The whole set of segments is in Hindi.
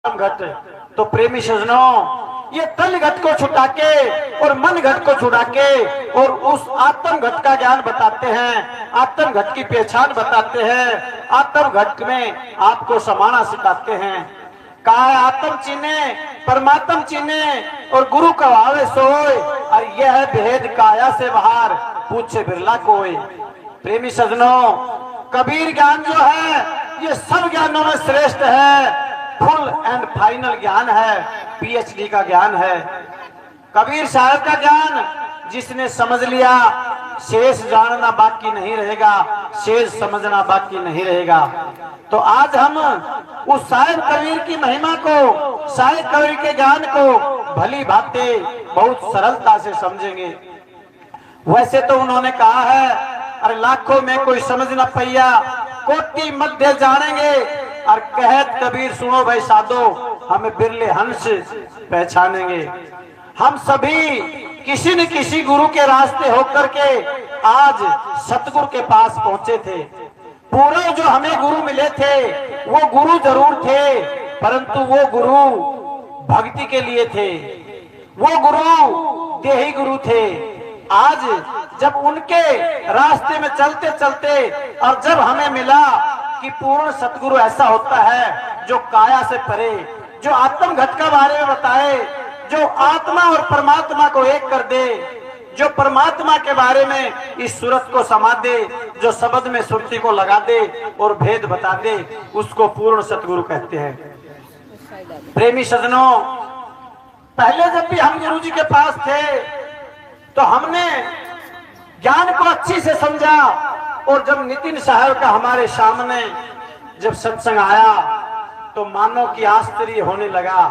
घट। तो प्रेमी सजनों, ये तन घट को छुटा के और मन घट को छुड़ा के और उस आत्म घट का ज्ञान बताते हैं, आत्म घट की पहचान बताते हैं, आत्म घट में आपको समाना सिखाते हैं। कहा है आत्म चिन्हे परमात्म चिन्हे और गुरु कहावे सोए, और यह भेद काया से बाहर पूछे बिरला कोई। प्रेमी सजनों, कबीर ज्ञान जो है ये सब ज्ञानों में श्रेष्ठ है, फुल एंड फाइनल ज्ञान है, पीएचडी का ज्ञान है। कबीर साहब का ज्ञान जिसने समझ लिया, शेष जानना बाकी नहीं रहेगा, शेष समझना बाकी नहीं रहेगा। तो आज हम उस साहिब कबीर की महिमा को, साहिब कबीर के ज्ञान को भली भांति बहुत सरलता से समझेंगे। वैसे तो उन्होंने कहा है, अरे लाखों में कोई समझ न पैया, कोटि मध्य जानेंगे, और कहत कबीर सुनो भाई साधो, हमें बिरले हंस पहचानेंगे। हम सभी किसी न किसी गुरु के रास्ते होकर के आज सतगुरु के पास पहुंचे थे। पूर्व जो हमें गुरु मिले थे वो गुरु जरूर थे, परंतु वो गुरु भक्ति के लिए थे, वो गुरु देही गुरु थे। आज जब उनके रास्ते में चलते चलते और जब हमें मिला कि पूर्ण सतगुरु ऐसा होता है जो काया से परे, जो आत्म घट का बारे में बताए, जो आत्मा और परमात्मा को एक कर दे, जो परमात्मा के बारे में इस सूरत को समा दे, जो शब्द में सुरती को लगा दे और भेद बता दे, उसको पूर्ण सतगुरु कहते हैं। प्रेमी सजनों, पहले जब भी हम गुरु जी के पास थे तो हमने ज्ञान को अच्छी से समझा, और जब नितिन साहब का हमारे सामने जब सत्संग आया तो मानो कि आश्चर्य होने लगा।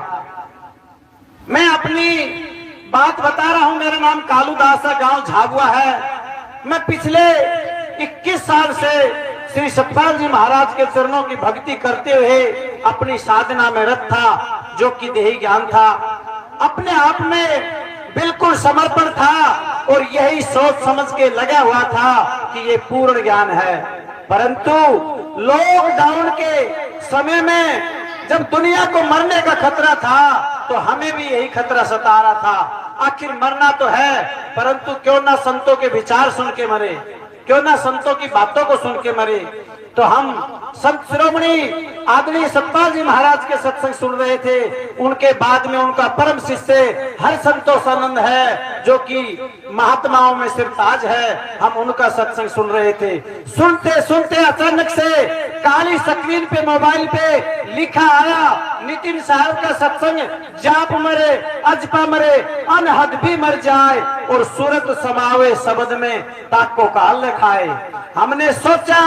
मैं अपनी बात बता रहा हूं, मेरा नाम कालू दास है, गांव झाबुआ है। मैं पिछले 21 साल से श्री सतपाल जी महाराज के चरणों की भक्ति करते हुए अपनी साधना में रत था, जो कि देही ज्ञान था। अपने आप में बिल्कुल समर्पण था और यही सोच समझ के लगा हुआ था कि ये पूर्ण ज्ञान है। परंतु लॉकडाउन के समय में जब दुनिया को मरने का खतरा था तो हमें भी यही खतरा सता रहा था। आखिर मरना तो है, परंतु क्यों ना संतों के विचार सुन के मरे, क्यों ना संतों की बातों को सुन के मरे। तो हम संत शिरोमणि आदरणीय सतपाल जी महाराज के सत्संग सुन रहे थे। उनके बाद में उनका परम शिष्य हर संतोषानंद है, जो कि महात्माओं में सिरताज है, हम उनका सत्संग सुन रहे थे। सुनते सुनते अचानक से काली स्क्रीन पे मोबाइल पे लिखा आया, नितिन साहब का सत्संग, जाप मरे अजपा मरे अनहद भी मर जाए, और सूरत समावे शब्द में ताको काल खाए। हमने सोचा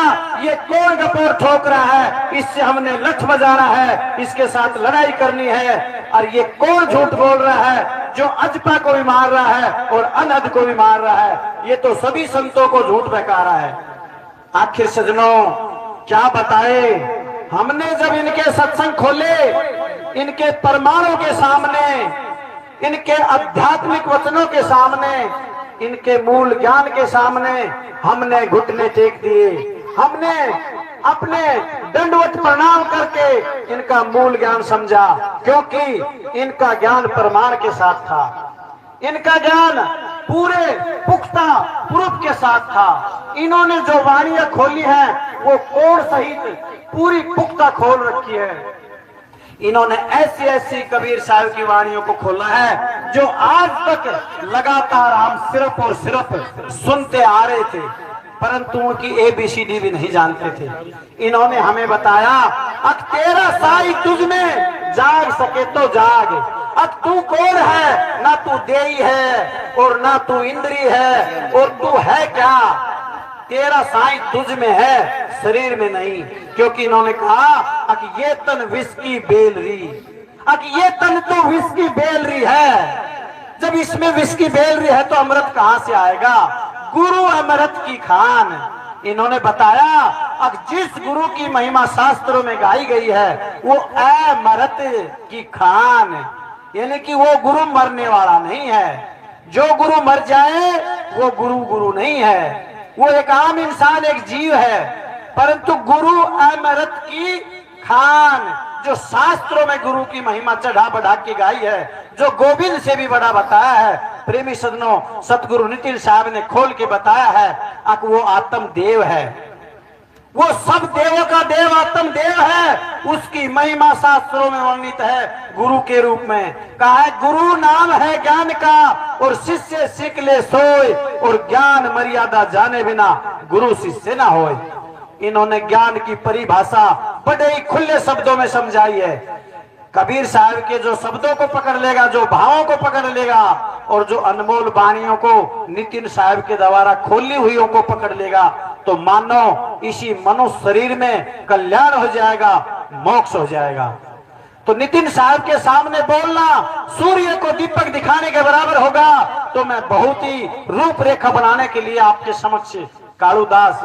ये कौन गपोर ठोक रहा है, इससे हमने लठ बजाना है, इसके साथ लड़ाई करनी है। और ये कौन झूठ बोल रहा है जो अजपा को भी मार रहा है और अनहद को भी मार रहा है, ये तो सभी संतों को झूठ बहका रहा है। आखिर सजनों क्या बताए, हमने जब इनके सत्संग खोले, इनके परमाणु के सामने, इनके आध्यात्मिक वचनों के सामने, इनके मूल ज्ञान के सामने हमने घुटने टेक दिए। हमने अपने दंडवत प्रणाम करके इनका मूल ज्ञान समझा, क्योंकि इनका ज्ञान प्रमाण के साथ था, इनका ज्ञान पूरे पुख्ता प्रूफ के साथ था। इन्होंने जो वाणियां खोली हैं वो कोड सहित पूरी पुख्ता खोल रखी है। इन्होंने ऐसी ऐसी कबीर साहब की वाणियों को खोला है जो आज तक लगातार हम सिर्फ और सिर्फ सुनते आ रहे थे, परंतु उनकी ABCD भी नहीं जानते थे। इन्होंने हमें बताया, अब तेरा साई तुझ में जाग सके तो जाग, अब तू कौन है, ना तू देही है और ना तू इंद्री है, और तू है क्या, तेरा साई तुझ में है, शरीर में नहीं। क्योंकि इन्होंने कहा कि ये तन विस्की बेलरी, ये तन तो विस्की बेलरी है, जब इसमें विस्की बेलरी है तो अमृत कहां से आएगा, गुरु अमृत की खान। इन्होंने बताया अब जिस गुरु की महिमा शास्त्रों में गाई गई है वो अमृत की खान, यानी कि वो गुरु मरने वाला नहीं है। जो गुरु मर जाए वो गुरु नहीं है, वो एक आम इंसान, एक जीव है, परंतु गुरु अमृत की खान, जो शास्त्रों में गुरु की महिमा चढ़ा बढ़ा के गाई है, जो गोविंद से भी बड़ा बताया है, प्रेमी सज्जनों, सतगुरु नितिन साहब ने खोल के बताया है कि वो आत्म देव है, वो सब देवों का देव आत्म देव है। उसकी महिमा शास्त्रों में वर्णित है गुरु के रूप में। कहा है गुरु नाम है ज्ञान का, और शिष्य सीख ले सोए, और ज्ञान मर्यादा जाने बिना गुरु शिष्य ना होए। इन्होंने ज्ञान की परिभाषा बड़े ही खुले शब्दों में समझाई है। कबीर साहब के जो शब्दों को पकड़ लेगा, जो भावों को पकड़ लेगा, और जो अनमोल वाणियों को नितिन साहब के द्वारा खोली हुईयों को पकड़ लेगा, तो मानो इसी मनुष्य शरीर में कल्याण हो जाएगा, मोक्ष हो जाएगा। तो नितिन साहब के सामने बोलना सूर्य को दीपक दिखाने के बराबर होगा। तो मैं बहुत ही रूपरेखा बनाने के लिए आपके समक्ष कालूदास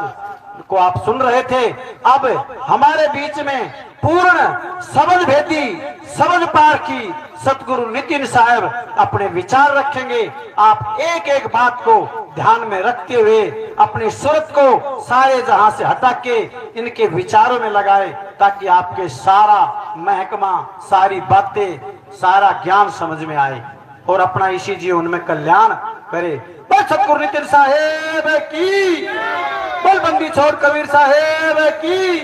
को आप सुन रहे थे। अब हमारे बीच में पूर्ण सबद भेदी, सबद पारखी सतगुरु नितिन साहब अपने विचार रखेंगे। आप एक एक बात को ध्यान में रखते हुए अपनी सूरत को सारे जहां से हटा के इनके विचारों में लगाए, ताकि आपके सारा महकमा, सारी बातें, सारा ज्ञान समझ में आए और अपना इसी जीवन में कल्याण करे। बस सतगुरु नितिन साहेब की, बल बंदी छोड़ कबीर साहेब की,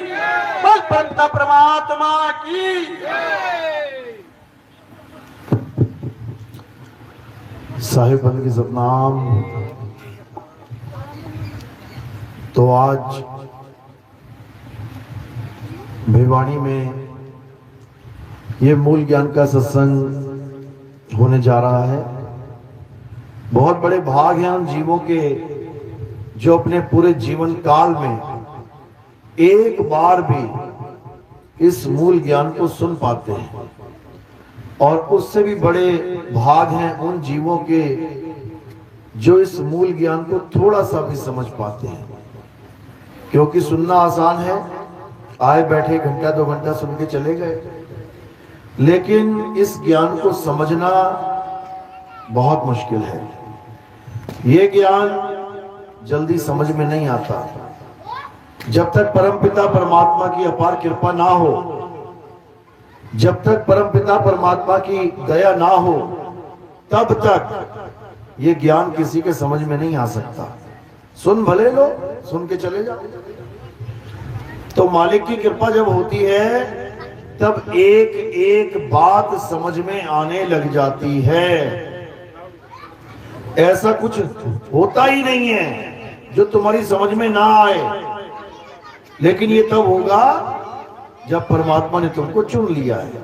बल परमपिता परमात्मा की। साहिब बंद की सतनाम। तो आज भिवानी में ये मूल ज्ञान का सत्संग होने जा रहा है। बहुत बड़े भाग हैं उन जीवों के जो अपने पूरे जीवन काल में एक बार भी इस मूल ज्ञान को सुन पाते हैं, और उससे भी बड़े भाग हैं उन जीवों के जो इस मूल ज्ञान को थोड़ा सा भी समझ पाते हैं। क्योंकि सुनना आसान है, आए बैठे घंटा 2 घंटा सुन के चले गए, लेकिन इस ज्ञान को समझना बहुत मुश्किल है। ये ज्ञान जल्दी समझ में नहीं आता। जब तक परमपिता परमात्मा की अपार कृपा ना हो, जब तक परमपिता परमात्मा की दया ना हो, तब तक ये ज्ञान किसी के समझ में नहीं आ सकता। सुन भले लो, सुन के चले जाओ। तो मालिक की कृपा जब होती है, तब एक एक बात समझ में आने लग जाती है। ऐसा कुछ होता ही नहीं है जो तुम्हारी समझ में ना आए, लेकिन ये तब होगा जब परमात्मा ने तुमको चुन लिया है।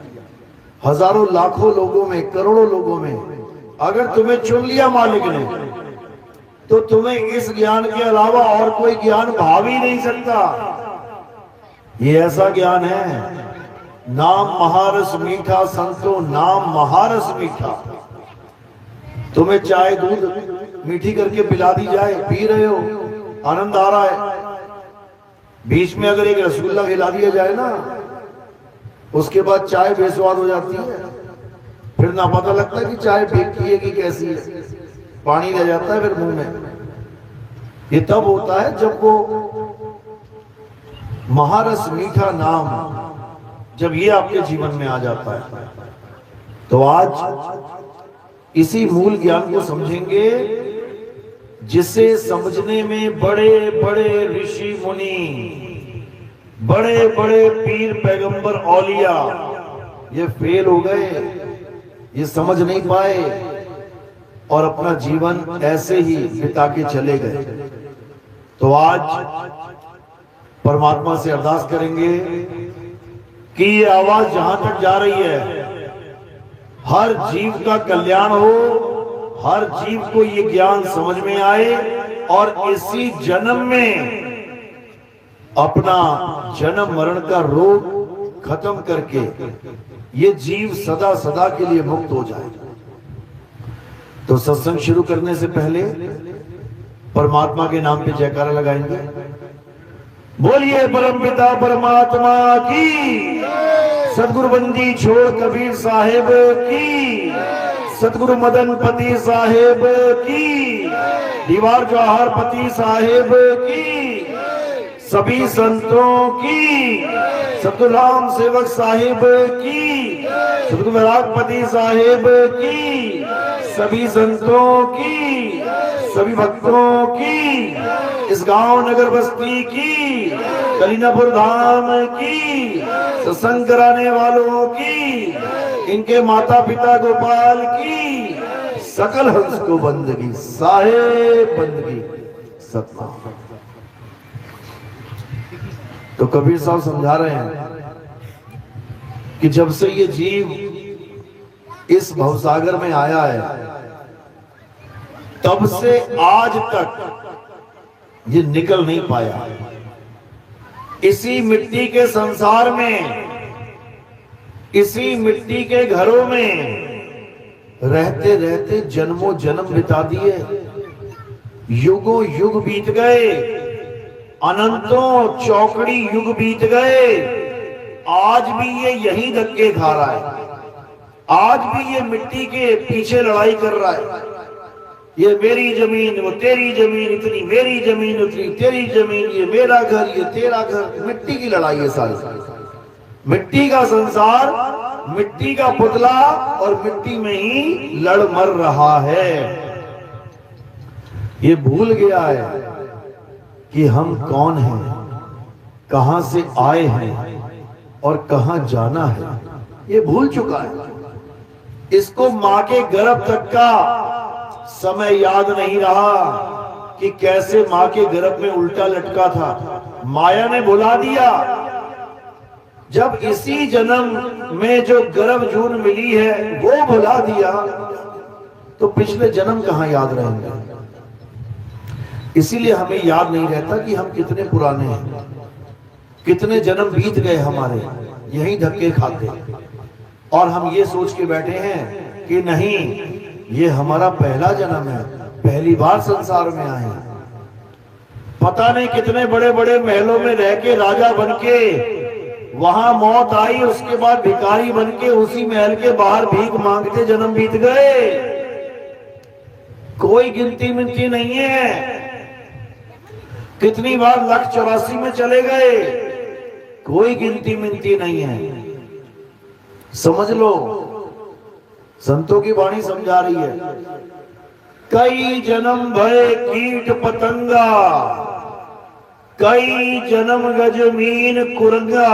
हजारों लाखों लोगों में, करोड़ों लोगों में अगर तुम्हें चुन लिया मालिक ने, तो तुम्हें इस ज्ञान के अलावा और कोई ज्ञान भाव ही नहीं सकता। ये ऐसा ज्ञान है, नाम महारस मीठा संतो, नाम महारस मीठा। तुम्हें चाय दूध मीठी करके पिला दी जाए, पी रहे हो, आनंद आ रहा है। बीच में अगर एक रसगुल्ला खिला दिया जाए ना, उसके बाद चाय बेस्वाद हो जाती है, फिर ना पता लगता है कि चाय फेंकी है कि कैसी है, पानी रह जाता है फिर मुंह में। ये तब होता है जब वो महारस मीठा नाम, जब ये आपके जीवन में आ जाता है। तो आज इसी मूल ज्ञान को समझेंगे, जिसे समझने में बड़े बड़े ऋषि मुनि, बड़े बड़े पीर पैगंबर औलिया ये फेल हो गए, ये समझ नहीं पाए और अपना जीवन ऐसे ही बिता के चले गए। तो आज परमात्मा से अरदास करेंगे कि ये आवाज जहां तक जा रही है, हर जीव का कल्याण हो, हर जीव को ये ज्ञान समझ में आए, और इसी जन्म में अपना जन्म मरण का रोग खत्म करके ये जीव सदा सदा के लिए मुक्त हो जाए। तो सत्संग शुरू करने से पहले परमात्मा के नाम पे जयकारा लगाएंगे। बोलिए परमपिता परमात्मा की, सतगुरु बंदी छोड़ कबीर साहेब की, सतगुरु मदन पति साहेब की, दीवार जवाहर पति साहेब की, सभी संतों की, सतगुरु राम सेवक साहिब की, सतगुरु विरागपति साहिब की, सभी संतों की, सभी भक्तों की, इस गांव नगर बस्ती की, कलीनापुर धाम की, सत्संग कराने वालों की, इनके माता पिता गोपाल की, सकल हंस को बंदगी, साहेब बंदगी, सतनाम। तो कबीर साहब समझा रहे हैं कि जब से ये जीव इस भवसागर में आया है, तब से आज तक ये निकल नहीं पाया। इसी मिट्टी के संसार में, इसी मिट्टी के घरों में रहते रहते जन्मों जन्म बिता दिए, युगों युग बीत गए, अनंतों चौकड़ी युग बीत गए। आज भी ये यही धक्के खा रहा है, आज भी ये मिट्टी के पीछे लड़ाई कर रहा है। ये मेरी जमीन, वो तेरी जमीन, इतनी मेरी जमीन, उतनी तेरी जमीन, ये मेरा घर, ये तेरा घर। मिट्टी की लड़ाई है सारी, मिट्टी का संसार, मिट्टी का पुतला, और मिट्टी में ही लड़ मर रहा है। ये भूल गया है कि हम कौन हैं, कहां से आए हैं और कहां जाना है। ये भूल चुका है। इसको मां के गर्भ तक का समय याद नहीं रहा कि कैसे मां के गर्भ में उल्टा लटका था। माया ने भुला दिया। जब इसी जन्म में जो गर्भ जून मिली है वो भुला दिया, तो पिछले जन्म कहां याद रहेंगे। इसीलिए हमें याद नहीं रहता कि हम कितने पुराने हैं, कितने जन्म बीत गए हमारे यही धक्के खाते, और हम ये सोच के बैठे हैं कि नहीं, ये हमारा पहला जन्म है, पहली बार संसार में आए हैं। पता नहीं कितने बड़े बड़े महलों में रह के राजा बनके वहां मौत आई, उसके बाद भिखारी बनके उसी महल के बाहर भीख मांगते जन्म बीत गए। कोई गिनती मिनती नहीं है। कितनी बार 184 में चले गए, कोई गिनती मिनती नहीं है। समझ लो, संतों की वाणी समझा रही है। कई जन्म भय कीट पतंगा, कई जन्म गजमीन कुरंगा।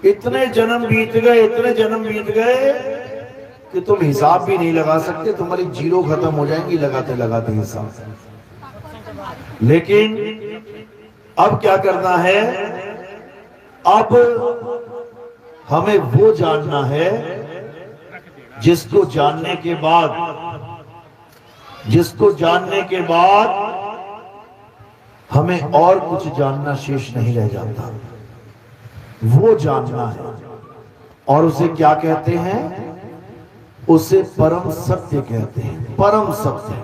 इतने जन्म बीत गए, इतने जन्म बीत गए कि तुम हिसाब भी नहीं लगा सकते। तुम्हारी जीरो खत्म हो जाएंगी लगाते लगाते हिसाब। लेकिन अब क्या करना है, अब हमें वो जानना है जिसको जानने के बाद हमें और कुछ जानना शेष नहीं रह जाता। वो जानना है, और उसे क्या कहते हैं, उसे परम सत्य कहते हैं। परम सत्य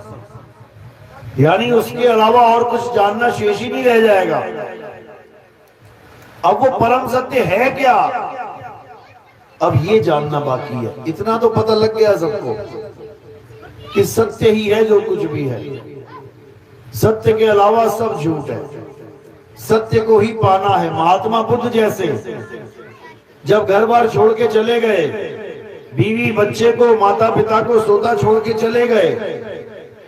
यानी उसके अलावा और कुछ जानना शेष ही नहीं रह जाएगा। अब वो परम सत्य है क्या, अब ये जानना बाकी है। इतना तो पता लग गया सबको कि सत्य ही है जो कुछ भी है, सत्य के अलावा सब झूठ है। सत्य को ही पाना है। महात्मा बुद्ध जैसे जब घर बार छोड़ के चले गए, बीवी बच्चे को, माता पिता को सोता छोड़ के चले गए,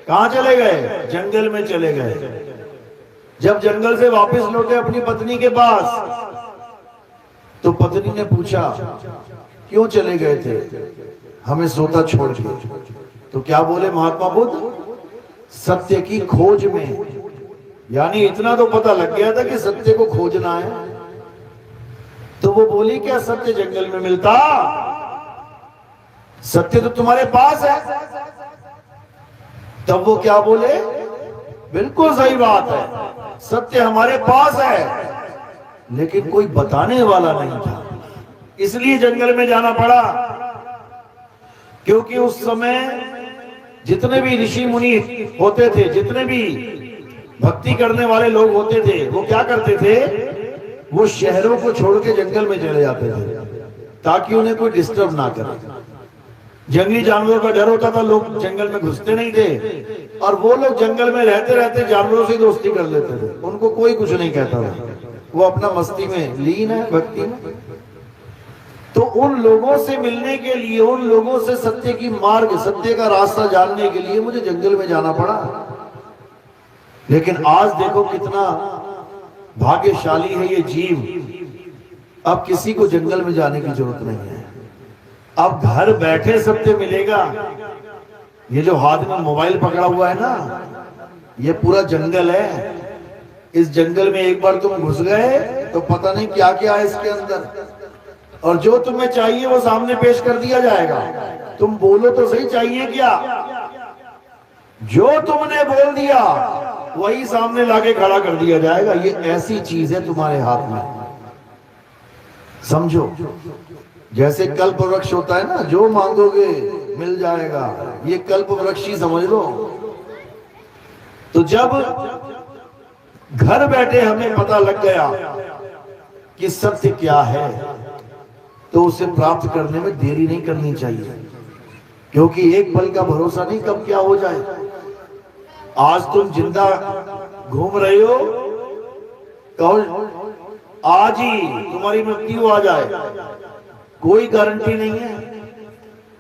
कहां चले गए, जंगल में चले गए। जब जंगल से वापस लौटे अपनी पत्नी के पास, तो पत्नी ने पूछा क्यों चले गए थे हमें सोता छोड़ के। तो क्या बोले महात्मा बुद्ध, सत्य की खोज में। यानी इतना तो पता लग गया था कि सत्य को खोजना है। तो वो बोली क्या सत्य जंगल में मिलता, सत्य तो तुम्हारे पास है। तब वो क्या बोले, बिल्कुल सही बात है, सत्य हमारे पास है, लेकिन कोई बताने वाला नहीं था, इसलिए जंगल में जाना पड़ा। क्योंकि उस समय जितने भी ऋषि मुनि होते थे, जितने भी भक्ति करने वाले लोग होते थे, वो क्या करते थे, वो शहरों को छोड़ के जंगल में चले जाते थे ताकि उन्हें कोई डिस्टर्ब ना करे। जंगली जानवरों का डर होता था, लोग जंगल में घुसते नहीं थे, और वो लोग जंगल में रहते रहते जानवरों से दोस्ती कर लेते थे, उनको कोई कुछ नहीं कहता था। वो अपना मस्ती में लीन है, भक्ति में। तो उन लोगों से मिलने के लिए, उन लोगों से सत्य की मार्ग, सत्य का रास्ता जानने के लिए मुझे जंगल में जाना पड़ा। लेकिन आज देखो कितना भाग्यशाली है ये जीव। अब किसी को जंगल में जाने की जरूरत नहीं है, अब घर बैठे सत्य मिलेगा। ये जो हाथ में मोबाइल पकड़ा हुआ है ना, ये पूरा जंगल है। इस जंगल में एक बार तुम घुस गए तो पता नहीं क्या क्या है इसके अंदर, और जो तुम्हें चाहिए वो सामने पेश कर दिया जाएगा। तुम बोलो तो सही चाहिए क्या, जो तुमने बोल दिया वही सामने लाके खड़ा कर दिया जाएगा। ये ऐसी चीज है तुम्हारे हाथ में, समझो। जैसे कल्प वृक्ष होता है ना, जो मांगोगे मिल जाएगा, ये कल्प वृक्ष ही समझ लो। तो जब घर बैठे हमें पता लग गया कि सत्य क्या है, तो उसे प्राप्त करने में देरी नहीं करनी चाहिए, क्योंकि एक पल का भरोसा नहीं कब क्या हो जाए। आज तुम जिंदा घूम रहे हो, कहो आज ही तुम्हारी मृत्यु आ जाए, कोई गारंटी नहीं है।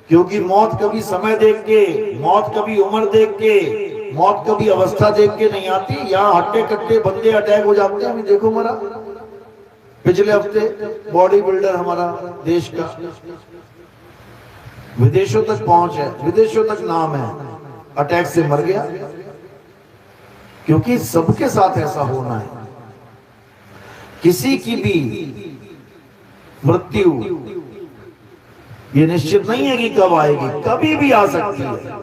क्योंकि मौत कभी समय देख के, मौत कभी उम्र देख के, मौत कभी अवस्था देख के नहीं आती। यहाँ हट्टे कट्टे बंदे अटैक हो जाते हैं। अभी देखो मरा पिछले हफ्ते बॉडी बिल्डर हमारा देश का, विदेशों तक पहुंच है, विदेशों तक नाम है, अटैक से मर गया। क्योंकि सबके साथ ऐसा होना है। किसी की भी मृत्यु ये निश्चित नहीं है कि कब आएगी, कभी भी आ सकती है।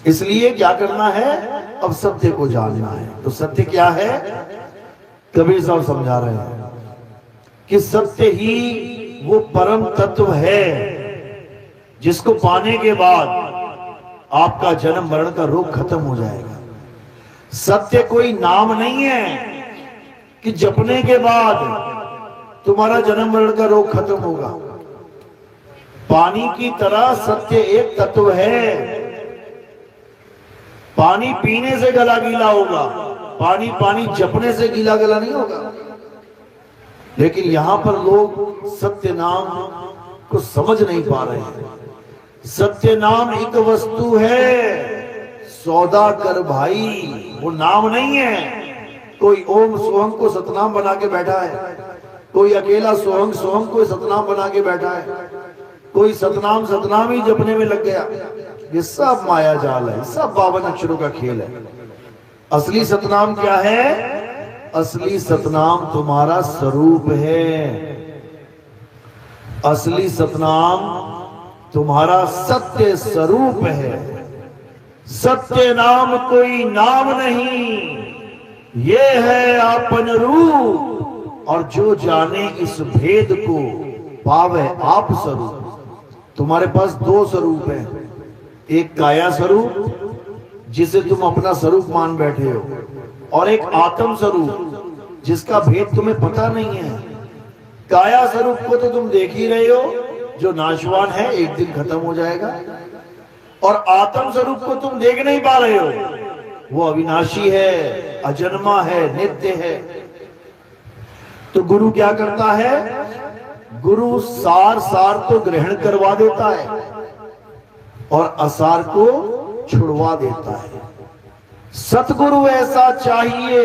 इसलिए क्या करना है, अब सत्य को जानना है। तो सत्य क्या है, कबीर साहब समझा रहे हैं कि सत्य ही वो परम तत्व है जिसको पाने के बाद आपका जन्म मरण का रोग खत्म हो जाएगा। सत्य कोई नाम नहीं है कि जपने के बाद तुम्हारा जन्म मरण का रोग खत्म होगा। पानी की तरह सत्य एक तत्व है। पानी पीने से गला गीला होगा, पानी जपने से गीला गला नहीं होगा। लेकिन यहां पर लोग सत्य नाम को समझ नहीं पा रहे हैं। सत्य नाम एक वस्तु है, सौदा कर भाई, वो नाम नहीं है। कोई ओम सोहम को सतनाम बना के बैठा है, कोई अकेला सोहम सोहम को सतनाम बना के बैठा है, कोई सतनाम ही जपने में लग गया। ये सब माया जाल है, सब 52 अक्षरों का खेल है। असली सतनाम क्या है, असली सतनाम तुम्हारा स्वरूप है। असली सतनाम तुम्हारा सत्य स्वरूप है। सत्य नाम कोई नाम नहीं, ये है आपन रूप। और जो जाने इस भेद को पावे आप स्वरूप। तुम्हारे पास दो स्वरूप है, एक काया स्वरूप जिसे तुम अपना स्वरूप मान बैठे हो, और एक आत्म स्वरूप जिसका भेद तुम्हें पता नहीं है। काया स्वरूप को तो तुम देख ही रहे हो, जो नाशवान है, एक दिन खत्म हो जाएगा। और आत्म स्वरूप को तुम देख नहीं पा रहे हो, वो अविनाशी है, अजन्मा है, नित्य है। तो गुरु क्या करता है, गुरु सार सार तो ग्रहण करवा देता है और असार को छुड़वा देता है। सतगुरु ऐसा चाहिए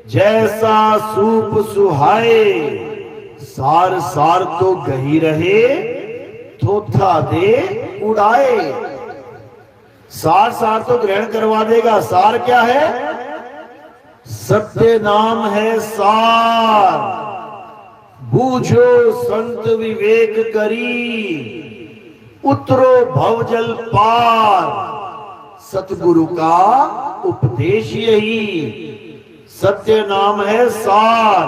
जैसा सूप सुहाए, सार सार तो गही रहे, थोथा दे उड़ाए। सार सार तो ग्रहण करवा देगा। सार क्या है, सत्य नाम है सार। बूझो संत विवेक करी, उतरो भवजल पार। सतगुरु का उपदेश यही, सत्य नाम है सार।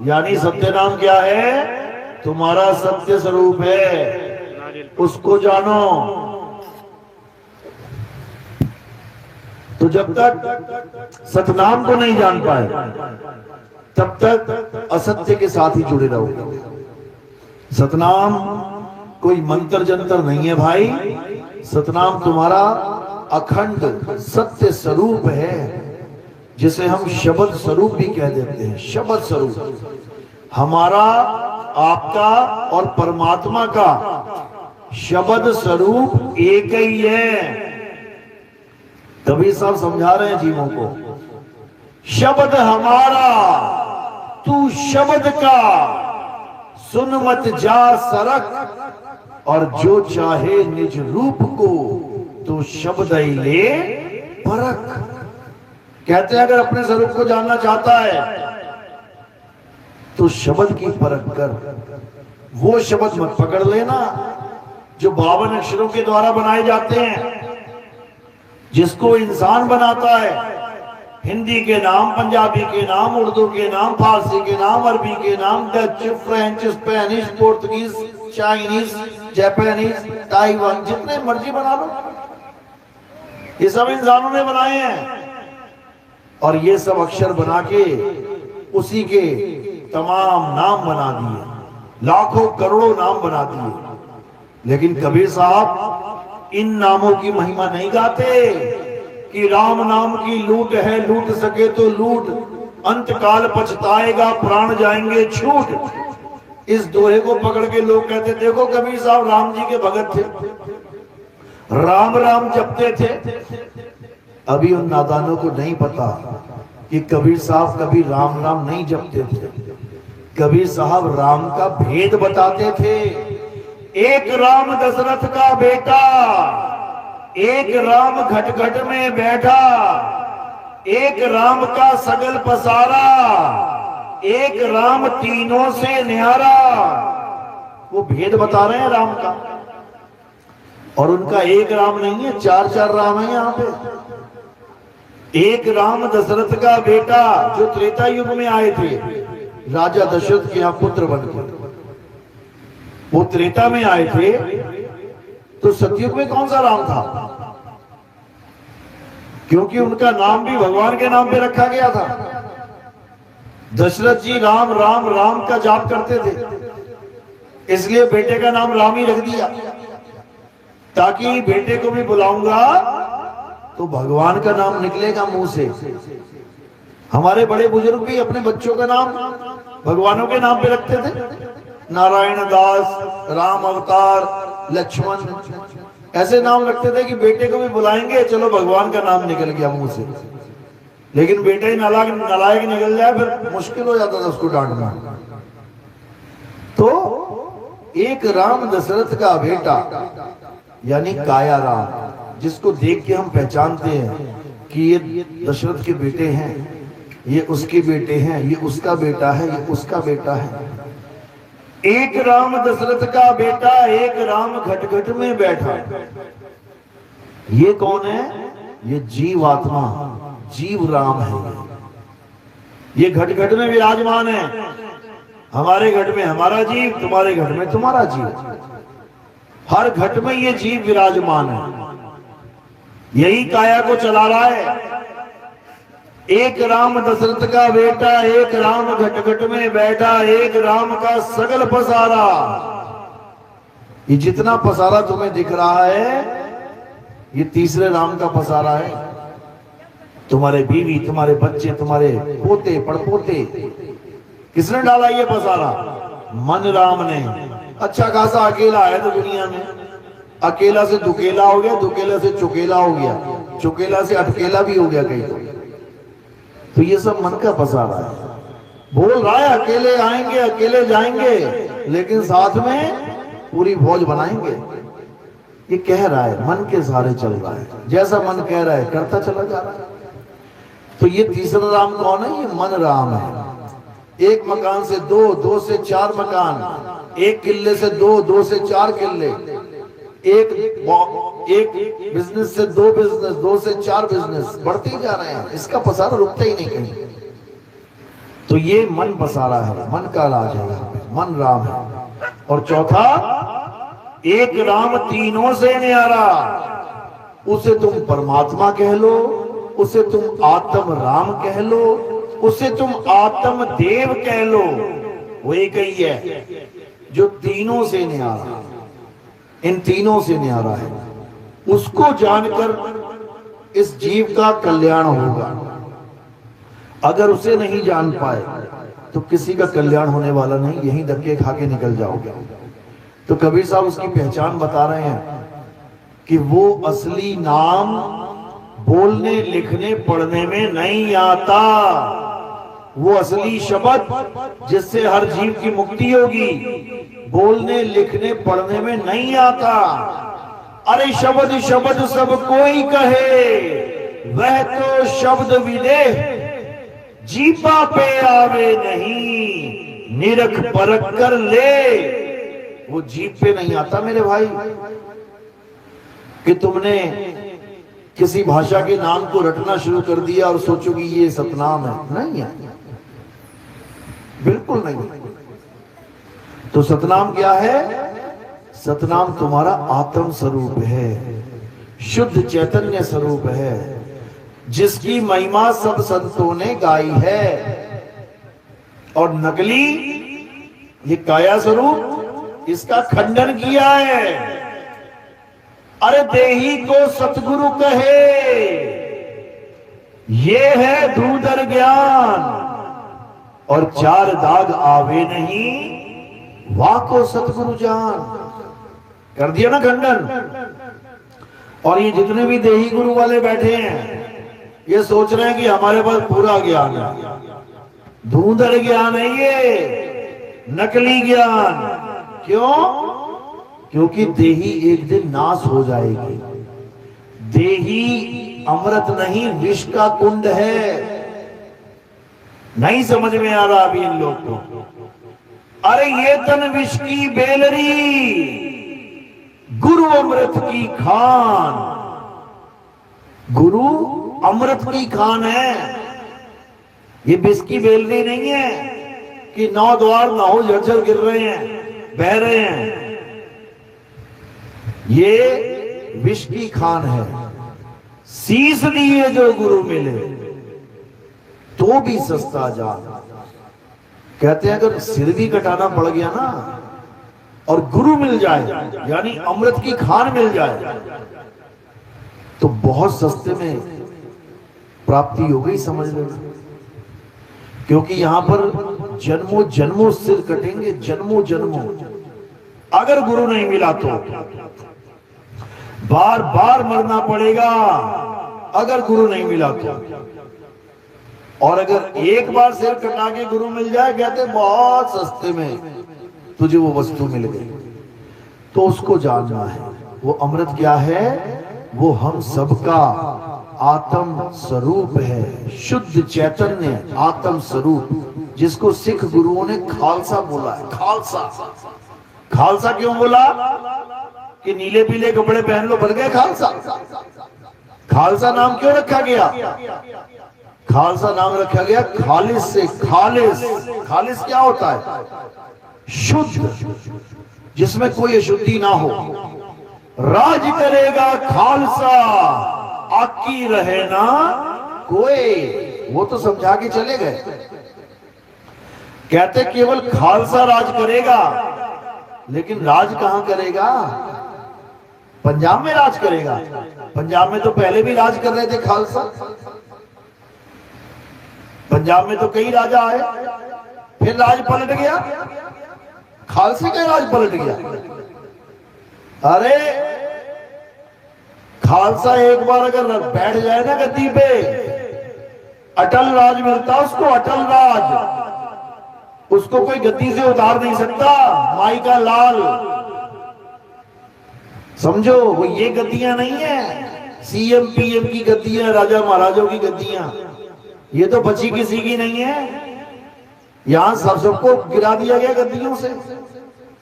यानी सत्य नाम क्या है, तुम्हारा सत्य स्वरूप है, उसको जानो। तो जब तक सतनाम को नहीं जान पाए, तब तक असत्य के साथ ही जुड़े रहोगे। सतनाम कोई मंत्र जंतर नहीं है भाई, सतनाम तुम्हारा अखंड सत्य स्वरूप है। जिसे हम शब्द स्वरूप भी कह देते हैं। शब्द स्वरूप हमारा, आपका और परमात्मा का शब्द स्वरूप एक ही है। कबीर साहब समझा रहे हैं जीवों को, शब्द हमारा तू शब्द का, सुन मत जा सरक, और जो चाहे निज रूप को तो शब्द ही ले परख। कहते हैं अगर अपने स्वरूप को जानना चाहता है तो शब्द की परख कर। वो शब्द मत पकड़ लेना जो 52 अक्षरों के द्वारा बनाए जाते हैं, जिसको इंसान बनाता है। हिंदी के नाम, पंजाबी के नाम, उर्दू के नाम, फारसी के नाम, अरबी के नाम, Dutch, French, Spanish, Portuguese, Chinese, Japanese, Taiwan, जितने मर्जी बना लो, ये सब इंसानों ने बनाए हैं। और ये सब अक्षर बना के उसी के तमाम नाम बना दिए, लाखों करोड़ों नाम बना दिए। लेकिन कबीर साहब इन नामों की महिमा नहीं गाते कि राम नाम की लूट है, लूट सके तो लूट, अंत काल पछताएगा, प्राण जाएंगे छूट। इस दोहे को पकड़ के लोग कहते देखो कबीर साहब राम जी के भगत थे, राम राम जपते थे। अभी उन नादानों को नहीं पता कि कबीर साहब कभी राम राम नहीं जपते थे। कबीर साहब राम का भेद बताते थे। एक राम दशरथ का बेटा, एक राम घट में बैठा, एक राम का सगल पसारा, एक राम तीनों से न्यारा। वो भेद बता रहे हैं राम का। और उनका एक राम नहीं है, 4 राम है यहाँ पे। एक राम दशरथ का बेटा जो त्रेता युग में आए थे, राजा दशरथ के यहाँ पुत्र बनकर, वो त्रेता में आए थे। तो सतयुग में कौन सा राम था? क्योंकि उनका नाम भी भगवान के नाम पे रखा गया था। दशरथ जी राम राम राम का जाप करते थे, इसलिए बेटे का नाम राम ही रख दिया, ताकि बेटे को भी बुलाऊंगा तो भगवान का नाम निकलेगा मुंह से। हमारे बड़े बुजुर्ग भी अपने बच्चों का नाम भगवानों के नाम पे रखते थे। नारायण दास, राम अवतार, लक्ष्मण, ऐसे नाम रखते थे कि बेटे को भी बुलाएंगे, चलो भगवान का नाम निकल गया मुंह से। लेकिन बेटा ही नालायक निकल जाए फिर मुश्किल हो जाता था उसको डांटना। तो एक राम दशरथ का बेटा यानी काया राम, जिसको देख के हम पहचानते हैं कि ये दशरथ के बेटे हैं, ये उसके बेटे हैं, ये उसका बेटा है, ये उसका बेटा है। एक राम दशरथ का बेटा, एक राम घट में बैठा। ये कौन है? ये जीवात्मा, जीव राम है। ये घट में विराजमान है। हमारे घट में हमारा जीव, तुम्हारे घट में तुम्हारा जीव। हर घट में ये जीव विराजमान है, यही काया को चला रहा है। एक राम दशरथ का बेटा, एक राम घट में बैठा, एक राम का सगल पसारा। ये जितना पसारा तुम्हें दिख रहा है, ये तीसरे राम का पसारा है। तुम्हारे बीवी, तुम्हारे बच्चे, तुम्हारे पोते पड़पोते, किसने डाला ये पसारा? मन राम ने। अच्छा खासा अकेला है तो दुनिया में, अकेला से दुकेला हो गया, दुकेला से चुकेला हो गया, चुकेला से अटकेला भी हो गया कहीं। तो ये सब मन का पसारा है। बोल रहा है अकेले आएंगे, अकेले जाएंगे, लेकिन साथ में पूरी फौज बनाएंगे। ये कह रहा है, मन के सहारे चल रहा है, जैसा मन कह रहा है करता चला जा रहा है। तो ये तीसरा राम कौन है? ये मन राम है। एक मकान से दो, दो से चार मकान, एक किले से दो, दो से चार किले, एक बिजनेस से दो बिजनेस, दो से चार बिजनेस, बढ़ते ही जा रहे हैं। इसका पसारा रुकता ही नहीं कहीं। तो ये मन पसारा है, मन का राज है, मन राम है। और चौथा, एक राम तीनों से न्यारा। उसे तुम परमात्मा कह लो, उसे तुम आत्म राम कह लो, उसे तुम आत्म देव कह लो, वो एक ही है जो तीनों से न्यारा, इन तीनों से न्यारा है। उसको जानकर इस जीव का कल्याण होगा। अगर उसे नहीं जान पाए तो किसी का कल्याण होने वाला नहीं, यहीं धक्के खा के निकल जाओगे। तो कबीर साहब उसकी पहचान बता रहे हैं कि वो असली नाम बोलने लिखने पढ़ने में नहीं आता, वो असली शब्द जिससे हर जीव की मुक्ति होगी बोलने लिखने पढ़ने में नहीं आता। अरे शब्द शब्द सब कोई कहे, वह तो शब्द विदेह जीपा पे आवे नहीं, निरख परख कर ले। वो जीप पे नहीं आता मेरे भाई कि तुमने किसी भाषा के नाम को रटना शुरू कर दिया और सोचो कि ये सतनाम है। नहीं है, बिल्कुल नहीं। तो सतनाम क्या है? सतनाम तुम्हारा आत्म स्वरूप है, शुद्ध चैतन्य स्वरूप है, जिसकी महिमा सब संतों ने गाई है। और नकली ये काया स्वरूप, इसका खंडन किया है। अरे देही को सतगुरु कहे, ये है धूधर ज्ञान। और चार दाग आवे नहीं, वाह को सतगुरु जान। कर दिया ना खंडन। और ये जितने भी देही गुरु वाले बैठे हैं ये सोच रहे हैं कि हमारे पास पूरा ज्ञान है। धूंधर ज्ञान है ये, नकली ज्ञान। क्यों? क्योंकि देही एक दिन नाश हो जाएगी। देही अमृत नहीं, विष का कुंड है। नहीं समझ में आ रहा अभी इन लोग को। अरे ये तन विष की बेलरी, गुरु अमृत की खान। गुरु अमृत की खान है, ये विष की बेलरी नहीं है कि 9 द्वार ना हो झरझर गिर रहे हैं, बह रहे हैं। ये विष की खान है। शीश दिए जो गुरु मिले तो भी सस्ता जान। कहते हैं अगर सिर भी कटाना पड़ गया ना और गुरु मिल जाए, यानी अमृत की खान मिल जाए, तो बहुत सस्ते में प्राप्ति हो गई, समझ लेना। क्योंकि यहां पर जन्मों जन्मों सिर कटेंगे, जन्मों जन्मों। अगर गुरु नहीं मिला तो बार बार मरना पड़ेगा, अगर गुरु नहीं मिला तो। और अगर एक बार सिर कटा के गुरु मिल जाए, कहते बहुत सस्ते में तुझे वो वस्तु मिल गई, तो उसको जानना है। वो अमृत क्या है? वो हम सबका आत्म स्वरूप है, शुद्ध चैतन्य आत्म स्वरूप, जिसको सिख गुरुओं ने खालसा बोला है। खालसा, खालसा क्यों बोला? कि नीले पीले कपड़े पहन लो, बन गए खालसा। खालसा नाम क्यों रखा गया? खालसा नाम रखा गया खालिस से। खालिस, खालिस क्या होता है? शुद्ध, जिसमें कोई अशुद्धि ना हो। राज करेगा खालसा, आकी रहे ना कोई। वो तो समझा के चले गए। कहते केवल खालसा राज करेगा, लेकिन राज कहां करेगा? पंजाब में राज करेगा। पंजाब में तो पहले भी राज कर रहे थे खालसा। पंजाब में तो कई राजा आए, फिर राज पलट गया, खालसे का राज पलट गया। अरे खालसा एक बार अगर बैठ जाए ना गद्दी पे, अटल राज मिलता उसको, अटल राज। उसको कोई गद्दी से उतार नहीं सकता, माई का लाल। समझो, वो ये गद्दियां नहीं है सीएम पीएम की गद्दियां, राजा महाराजों की गद्दियां। ये तो बची किसी की नहीं है। यहां सबको गिरा दिया गया गद्दियों से,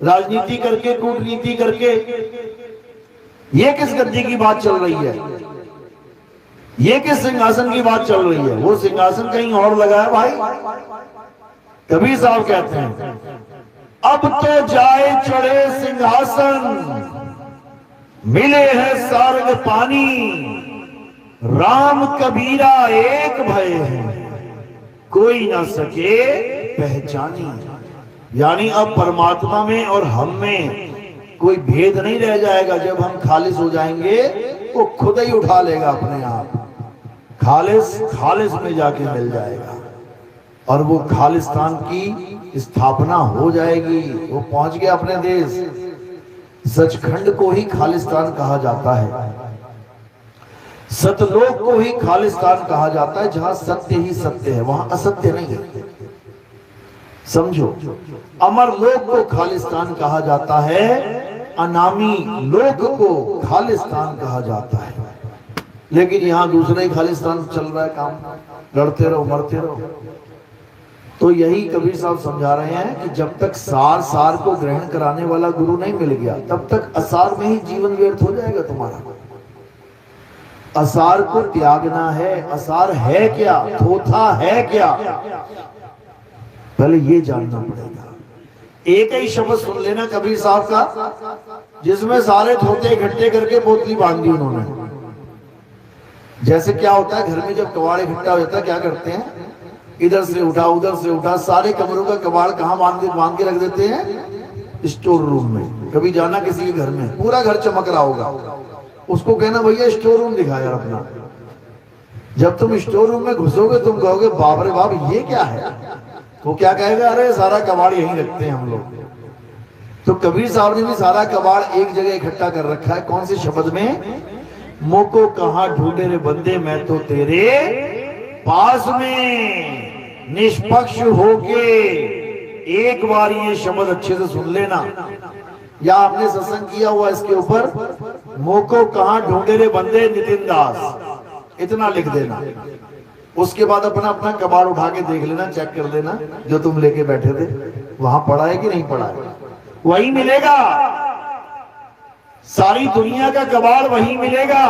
राजनीति करके, कूटनीति करके। ये किस गद्दी की बात चल रही है? ये किस सिंहासन की बात चल रही है? वो सिंहासन कहीं और लगा है भाई। कबीर साहब कहते हैं, अब तो जाए चढ़े सिंहासन, मिले है सारंग पानी। राम कबीरा एक भय है, कोई ना सके पहचानी। यानी अब परमात्मा में और हम में कोई भेद नहीं रह जाएगा। जब हम खालिस हो जाएंगे, वो खुद ही उठा लेगा अपने आप। खालिस खालिस में जाके मिल जाएगा। और वो खालिस्तान की स्थापना हो जाएगी। वो पहुंच गया अपने देश। सचखंड को ही खालिस्तान कहा जाता है, सतलोक को ही खालिस्तान कहा जाता है, जहां सत्य ही सत्य है, वहां असत्य नहीं है। समझो, अमर लोक को खालिस्तान कहा जाता है, अनामी लोक को खालिस्तान कहा जाता है। लेकिन यहां दूसरा ही खालिस्तान चल रहा है काम, लड़ते रहो मरते रहो। तो यही कबीर साहब समझा रहे हैं कि जब तक सार सार को ग्रहण कराने वाला गुरु नहीं मिल गया, तब तक असार में ही जीवन व्यर्थ हो जाएगा तुम्हारा। असार को त्यागना है। असार है क्या, थोथा है क्या, पहले ये जानना पड़ेगा। एक ही शब्द सुन लेना कबीर साहब का, जिसमें सारे थोते इकट्ठे करके बोतली बांध दी उन्होंने। जैसे क्या होता है, घर में जब कबाड़ इकट्ठा हो जाता है, क्या करते हैं, इधर से उठा उधर से उठा, सारे कमरों का कबाड़ कहाँ बांध के रख देते हैं, स्टोर रूम में। कभी जाना किसी के घर में, पूरा घर चमक रहा होगा, उसको कहना भैया स्टोर रूम दिखा यार अपना। जब तुम स्टोर रूम में घुसोगे, तुम कहोगे बाप रे बाप ये क्या है, तो क्या कहेगा, अरे सारा कबाड़ यहीं रखते हैं हम लोग। तो कबीर साहब ने भी सारा कबाड़ एक जगह इकट्ठा कर रखा है। कौन से शब्द में, मोको कहाँ ढूंढे रे बंदे, मैं तो तेरे पास में। निष्पक्ष होके एक बार ये शब्द अच्छे से सुन लेना, या आपने सत्संग किया हुआ इसके ऊपर, मोको कहाँ ढूंढे रे बंदे नितिन दास, इतना लिख देना। उसके बाद अपना अपना कबाड़ उठा के देख लेना, चेक कर लेना, जो तुम लेके बैठे थे वहां पड़ा है कि नहीं पड़ा है। वही मिलेगा, सारी दुनिया का कबाड़ वही मिलेगा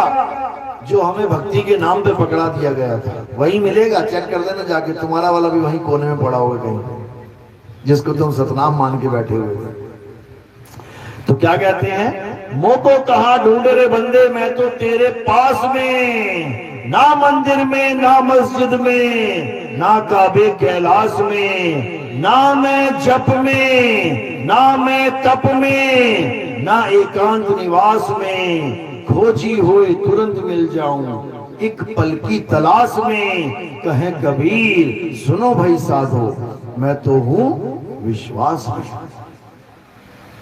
जो हमें भक्ति के नाम पे पकड़ा दिया गया था, वही मिलेगा। चेक कर लेना जाके, तुम्हारा वाला भी वही कोने में पड़ा होगा कहीं, जिसको तुम सतनाम मान के बैठे हुए थे। तो क्या कहते हैं, मोको कहाँ ढूंढे रे बंदे, मैं तो तेरे पास में। ना मंदिर में, ना मस्जिद में, ना काबे कैलाश में, ना मैं जप में, ना मैं तप में, ना एकांत निवास में। खोजी हुए तुरंत मिल जाऊं, एक पल की तलाश में। कहे कबीर सुनो भाई साधो, मैं तो हूं विश्वास में।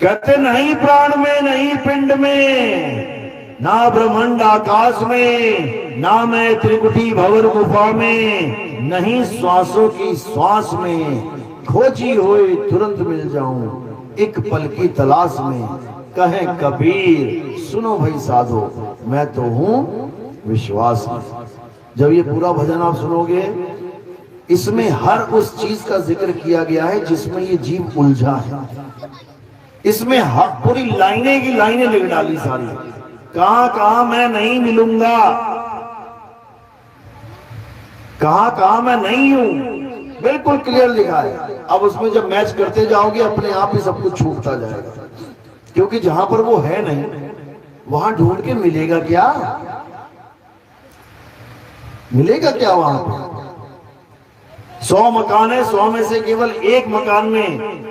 कहते नहीं प्राण में, नहीं पिंड में, ना ब्रह्मांड आकाश में, ना मैं त्रिकुटी भंवर गुफा में, नहीं श्वासों की श्वास में। खोजी हुए तुरंत मिल जाऊं, एक पल की तलाश में। कहे कबीर सुनो भाई साधो, मैं तो हूं विश्वास में। जब ये पूरा भजन आप सुनोगे, इसमें हर उस चीज का जिक्र किया गया है जिसमें ये जीव उलझा है। इसमें पूरी लाइनें की लाइनें लिख डाली सारी, कहां कहां मैं नहीं मिलूंगा, कहां कहां मैं नहीं हूं, बिल्कुल क्लियर लिखा है। अब उसमें जब मैच करते जाओगे, अपने आप ही सब कुछ छूटता जाएगा। क्योंकि जहां पर वो है नहीं, वहां ढूंढ के मिलेगा क्या, मिलेगा क्या वहां पर। 100 मकान है, 100 में से केवल एक मकान में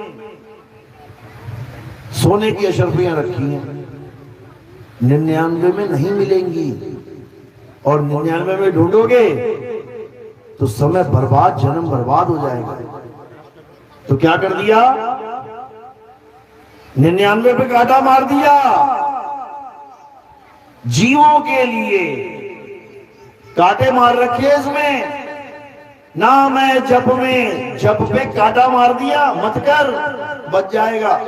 सोने की अशरफियां रखी हैं, 99 में नहीं मिलेंगी। और 99 में ढूंढोगे तो समय बर्बाद, जन्म बर्बाद हो जाएगा। तो क्या कर दिया, 99 पे कांटा मार दिया। जीवों के लिए कांटे मार रखे इसमें। ना मैं जप में, जप पे कांटा मार दिया, मत कर, बच जाएगा।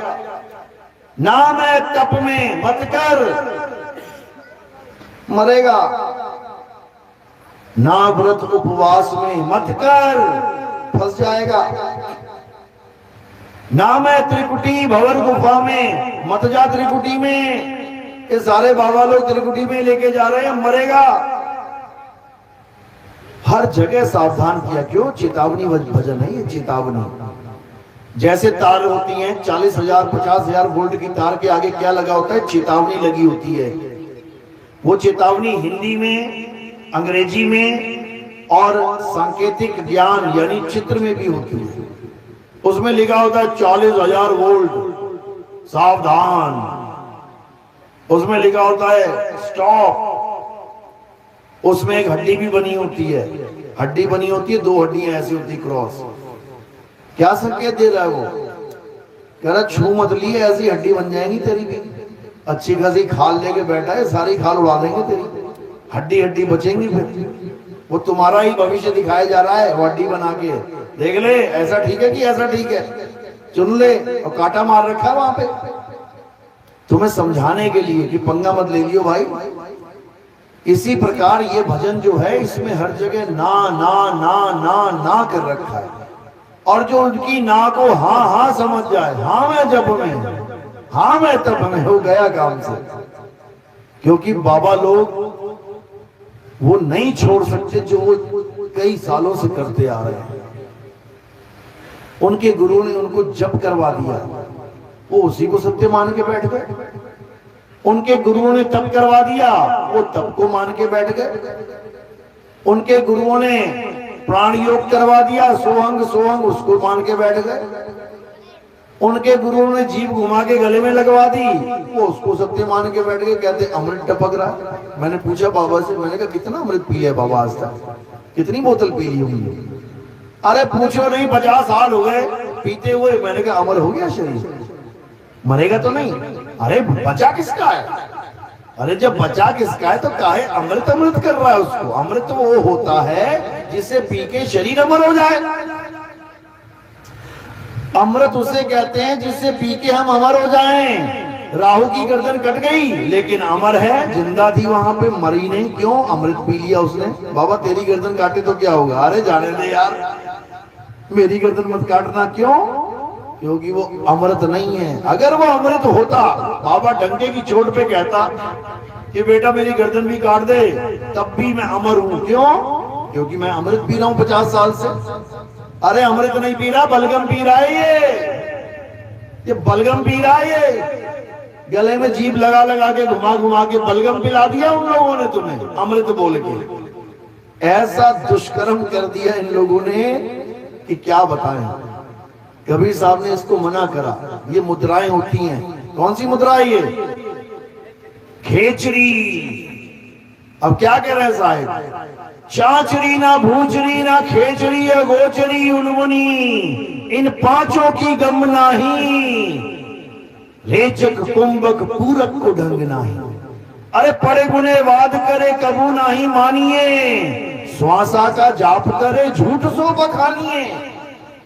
ना मैं तप में, मत कर, मरेगा। ना व्रत उपवास में, मत कर, फंस जाएगा। ना मैं त्रिकुटी भंवर गुफा में, मत जा त्रिकुटी में। ये सारे बाबा लोग त्रिकुटी में लेके जा रहे हैं, मरेगा। हर जगह सावधान किया। क्यों, चेतावनी भजन है ये, चेतावनी। जैसे तार होती हैं 40,000 50,000 वोल्ट की तार के आगे क्या लगा होता है, चेतावनी लगी होती है। वो चेतावनी हिंदी में, अंग्रेजी में और सांकेतिक ज्ञान यानी चित्र में भी होती है। उसमें लिखा होता है 40,000 वोल्ट, सावधान। उसमें लिखा होता है स्टॉप। उसमें एक हड्डी भी बनी होती है, हड्डी बनी होती है, 2 हड्डियां ऐसी होती क्रॉस, क्या संकेत दे रहा है वो? कह रहा छू मत लिए, ऐसी हड्डी बन जाएगी तेरी भी। अच्छी खासी खाल लेके बैठा है, सारी खाल उड़ा देंगे तेरी, हड्डी हड्डी बचेंगी फिर। वो तुम्हारा ही भविष्य दिखाया जा रहा है, वो हड्डी बना के देख ले, ऐसा ठीक है कि ऐसा ठीक है, चुन ले। और कांटा मार रखा है वहां पे तुम्हें समझाने के लिए कि पंगा मत ले लियो भाई। इसी प्रकार ये भजन जो है, इसमें हर जगह ना ना ना ना ना कर रखा है। और जो उनकी ना को हाँ हाँ समझ जाए, हाँ मैं जब में, हाँ मैं तब में, हो गया काम से। क्योंकि बाबा लोग वो नहीं छोड़ सकते जो वो कई सालों से करते आ रहे हैं। उनके गुरु ने उनको जप करवा दिया, वो उसी को सत्य मान के बैठ गए। उनके गुरुओं ने तप करवा दिया, वो तप को मान के बैठ गए। उनके गुरुओं ने प्राण योग करवा दिया, सोहंग सोहंग, उसको मान के बैठ गए। उनके गुरुओं ने जीभ घुमा के गले में लगवा दी, वो उसको सत्य मान के बैठ गए। कहते अमृत टपक रहा। मैंने पूछा बाबा से, मैंने कहा कितना अमृत पी लिया बाबा आज तक, कितनी बोतल पी ली होंगी? अरे पूछो नहीं, 50 साल हो गए पीते हुए। मैंने कहा अमर हो गया शरीर, मरेगा तो नहीं? अरे बचा किसका है? अरे जब बचा किसका है तो काहे अमृत अमृत कर रहा है उसको? अमृत वो होता है जिसे पी के शरीर अमर हो जाए। अमृत उसे कहते हैं जिससे पी के हम अमर हो जाएं। राहु की गर्दन कट गई लेकिन अमर है, जिंदा थी वहां पे, मरी नहीं। क्यों? अमृत पी लिया उसने। बाबा तेरी गर्दन काटे तो क्या होगा? अरे जाने दे यार, मेरी गर्दन मत काटना। क्यों? क्योंकि वो अमृत नहीं है। अगर वो अमृत होता, बाबा डंके की चोट पे कहता कि बेटा मेरी गर्दन भी काट दे, तब भी मैं अमर हूं। क्यों? क्योंकि मैं अमृत पी रहा हूं 50 साल से। अरे अमृत नहीं पी रहा, बलगम पी रहा है ये बलगम पी रहा है। ये गले में जीभ लगा लगा के घुमा घुमा के बलगम पिला दिया उन लोगों ने तुम्हें, अमृत बोल के। ऐसा दुष्कर्म कर दिया इन लोगों ने कि क्या बताएं। कबीर साहब ने इसको मना करा। ये मुद्राएं होती हैं, कौन सी मुद्राएं? ये खेचरी। अब क्या कह रहे हैं साहब? चाचरी ना भूचरी ना खेचरी या गोचरी उन्मुनी, इन पांचों की गम नाही, रेचक कुंभक पूरक को ढंग नाही। अरे पड़े गुने वाद करे कबू नाही मानिए, श्वासा का जाप करे झूठ सो बखानिए।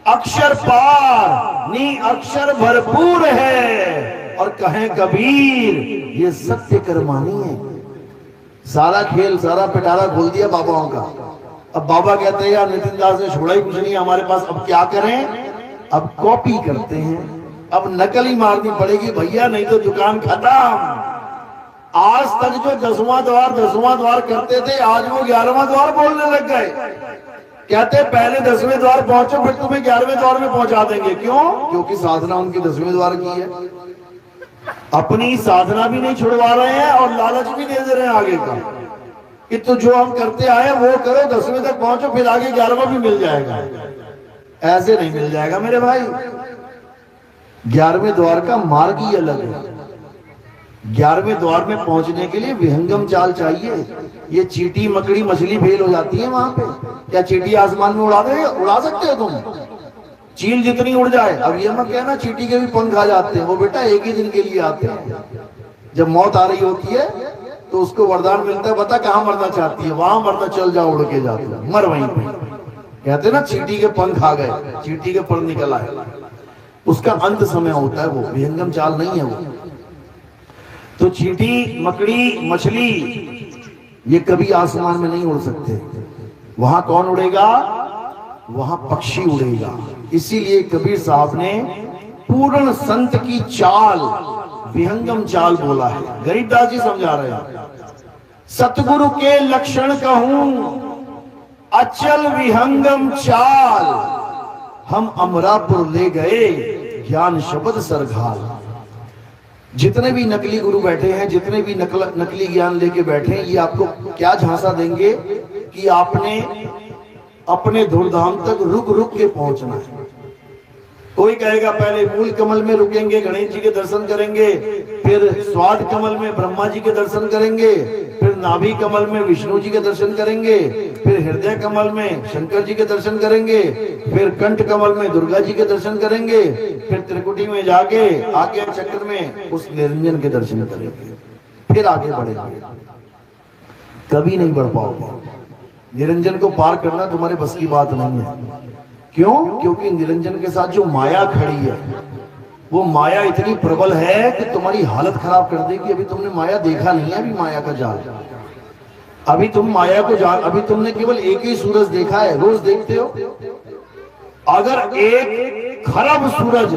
अक्षर पार नी अक्षर भरपूर है, और कहें कबीर ये सत्य कर्मानी है। सारा खेल, सारा पिटारा खोल दिया बाबाओं का। अब बाबा कहते हैं यार नितिन दास ने छोड़ा ही कुछ नहीं हमारे पास, अब क्या करें? अब कॉपी करते हैं, अब नकल ही मारनी पड़ेगी भैया, नहीं तो दुकान खत्म। आज तक जो 10वां द्वार करते थे, आज वो 11वां द्वार बोलने लग गए। कहते पहले 10वें द्वार पहुंचो, फिर तुम्हें 11वें द्वार में पहुंचा देंगे। क्यों? क्योंकि साधना उनकी 10वें द्वार की है। अपनी साधना भी नहीं छुड़वा रहे हैं और लालच भी दे दे रहे हैं आगे का कि तो जो हम करते आए वो करो, 10वें तक पहुंचो, फिर आगे 11वां भी मिल जाएगा। ऐसे नहीं मिल जाएगा मेरे भाई। 11वें द्वार का मार्ग ही अलग है। 11वें द्वार में पहुंचने के लिए विहंगम चाल चाहिए। ये चींटी मकड़ी मछली फेल हो जाती है वहां पे। क्या चींटी आसमान में उड़ा सकते हो तुम? चील जितनी उड़ जाए। अब ये मत कहना चींटी के भी पंख आ जाते हैं, वो बेटा एक ही दिन के लिए आते हैं। जब मौत आ रही होती है तो उसको वरदान मिलता है, बता कहाँ मरना चाहती है? वहां मरना, चल जाओ, उड़ के जाते मर वहीं पे। कहते ना चींटी के पंख आ गए, चींटी के पर निकल आए, उसका अंत समय होता है। वो विहंगम चाल नहीं है वो। तो चींटी मकड़ी मछली ये कभी आसमान में नहीं उड़ सकते। वहां कौन उड़ेगा? वहां पक्षी उड़ेगा। इसीलिए कबीर साहब ने पूर्ण संत की चाल विहंगम चाल बोला है। गरीबदास जी समझा रहे हैं, सतगुरु के लक्षण कहूं अचल विहंगम चाल, हम अमरापुर ले गए ज्ञान शब्द सरघाल। जितने भी नकली गुरु बैठे हैं, जितने भी नकली ज्ञान लेके बैठे हैं, ये आपको क्या झांसा देंगे कि आपने अपने धूमधाम तक रुक रुक के पहुंचना है। कोई कहेगा पहले मूल कमल में रुकेंगे, गणेश जी के दर्शन करेंगे, फिर स्वाद कमल में ब्रह्मा जी के दर्शन करेंगे, फिर नाभि कमल में विष्णु जी के दर्शन करेंगे, फिर हृदय कमल में शंकर जी के दर्शन करेंगे, फिर कंठ कमल में दुर्गा जी के दर्शन करेंगे, फिर त्रिकुटी में जाके आगे चक्र में उस निरंजन के दर्शन करेंगे, फिर आगे बढ़ेंगे। कभी नहीं बढ़ पाओगे। निरंजन को पार करना तुम्हारे बस की बात नहीं है। क्यों? क्योंकि निरंजन के साथ जो माया खड़ी है, वो माया इतनी प्रबल है कि तुम्हारी हालत खराब कर देगी। अभी तुमने माया देखा नहीं है, अभी माया का जाल, अभी तुम माया को जान, अभी तुमने केवल एक ही सूरज देखा है, रोज देखते हो। अगर एक खरब सूरज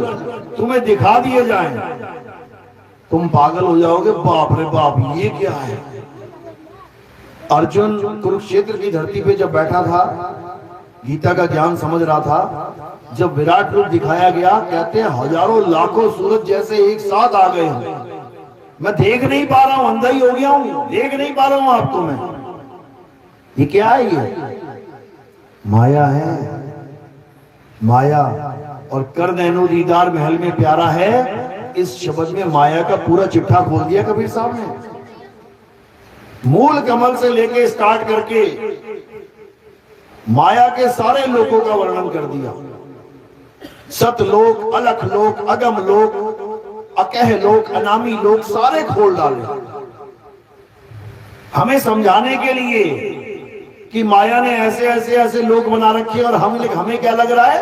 तुम्हें दिखा दिए जाए, तुम पागल हो जाओगे। बाप रे बाप, ये क्या है। अर्जुन कुरुक्षेत्र की धरती पे जब बैठा था, गीता का ज्ञान समझ रहा था, जब विराट रूप दिखाया गया, कहते हैं हजारों लाखों सूरज जैसे एक साथ आ गए हैं। मैं देख नहीं पा रहा हूं, अंधा ही हो गया हूं, देख नहीं पा रहा हूं आपको मैं। ये क्या है? ये माया है, माया। और कर नैनो दीदार महल में प्यारा है, इस शब्द में माया का पूरा चिट्ठा खोल दिया कबीर साहब ने। मूल कमल से लेके स्टार्ट करके माया के सारे लोकों का वर्णन कर दिया। सतलोक, अलख लोक, अगम लोक, अकह लोक, अनामी लोक, सारे खोल डाले हमें समझाने के लिए कि माया ने ऐसे ऐसे ऐसे लोक बना रखे। और हमें क्या लग रहा है,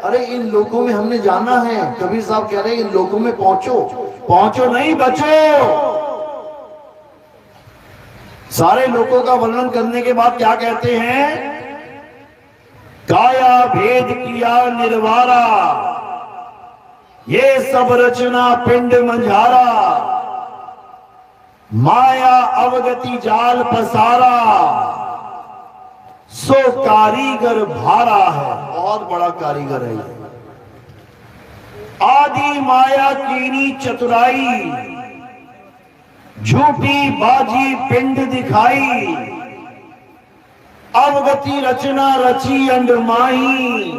अरे इन लोकों में हमने जाना है। कबीर साहब कह रहे हैं इन लोकों में पहुंचो, पहुंचो नहीं, बचो। सारे लोकों का वर्णन करने के बाद क्या कहते हैं, काया भेद किया निर्वारा, ये सब रचना पिंड मंझारा, माया अवगति जाल पसारा, सो कारीगर भारा है। बहुत बड़ा कारीगर है ये। आदि माया कीनी चतुराई, झूठी बाजी पिंड दिखाई, अवगति रचना रची अंडमाही,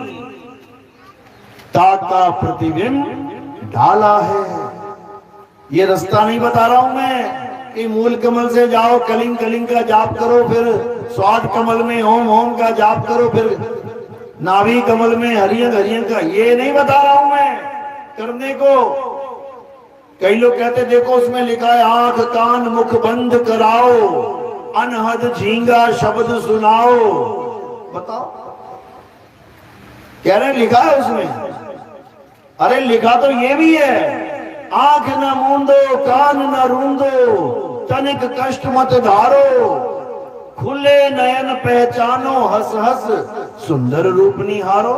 ताका प्रतिबिंब ढाला है। ये रास्ता नहीं बता रहा हूं मैं कि मूल कमल से जाओ, कलिंग कलिंग का जाप करो, फिर स्वाद कमल में ओम ओम का जाप करो, फिर नाभि कमल में हरियंग हरियंग का। ये नहीं बता रहा हूं मैं करने को। कई लोग कहते देखो उसमें लिखा है आंख कान मुख बंद कराओ, अनहद झींगा शब्द सुनाओ। बताओ, कह रहे लिखा है उसमें। अरे लिखा तो ये भी है, आंख न मूंदो कान न रूंदो, तनिक कष्ट मत धारो, खुले नयन पहचानो, हंस हंस सुंदर रूप निहारो।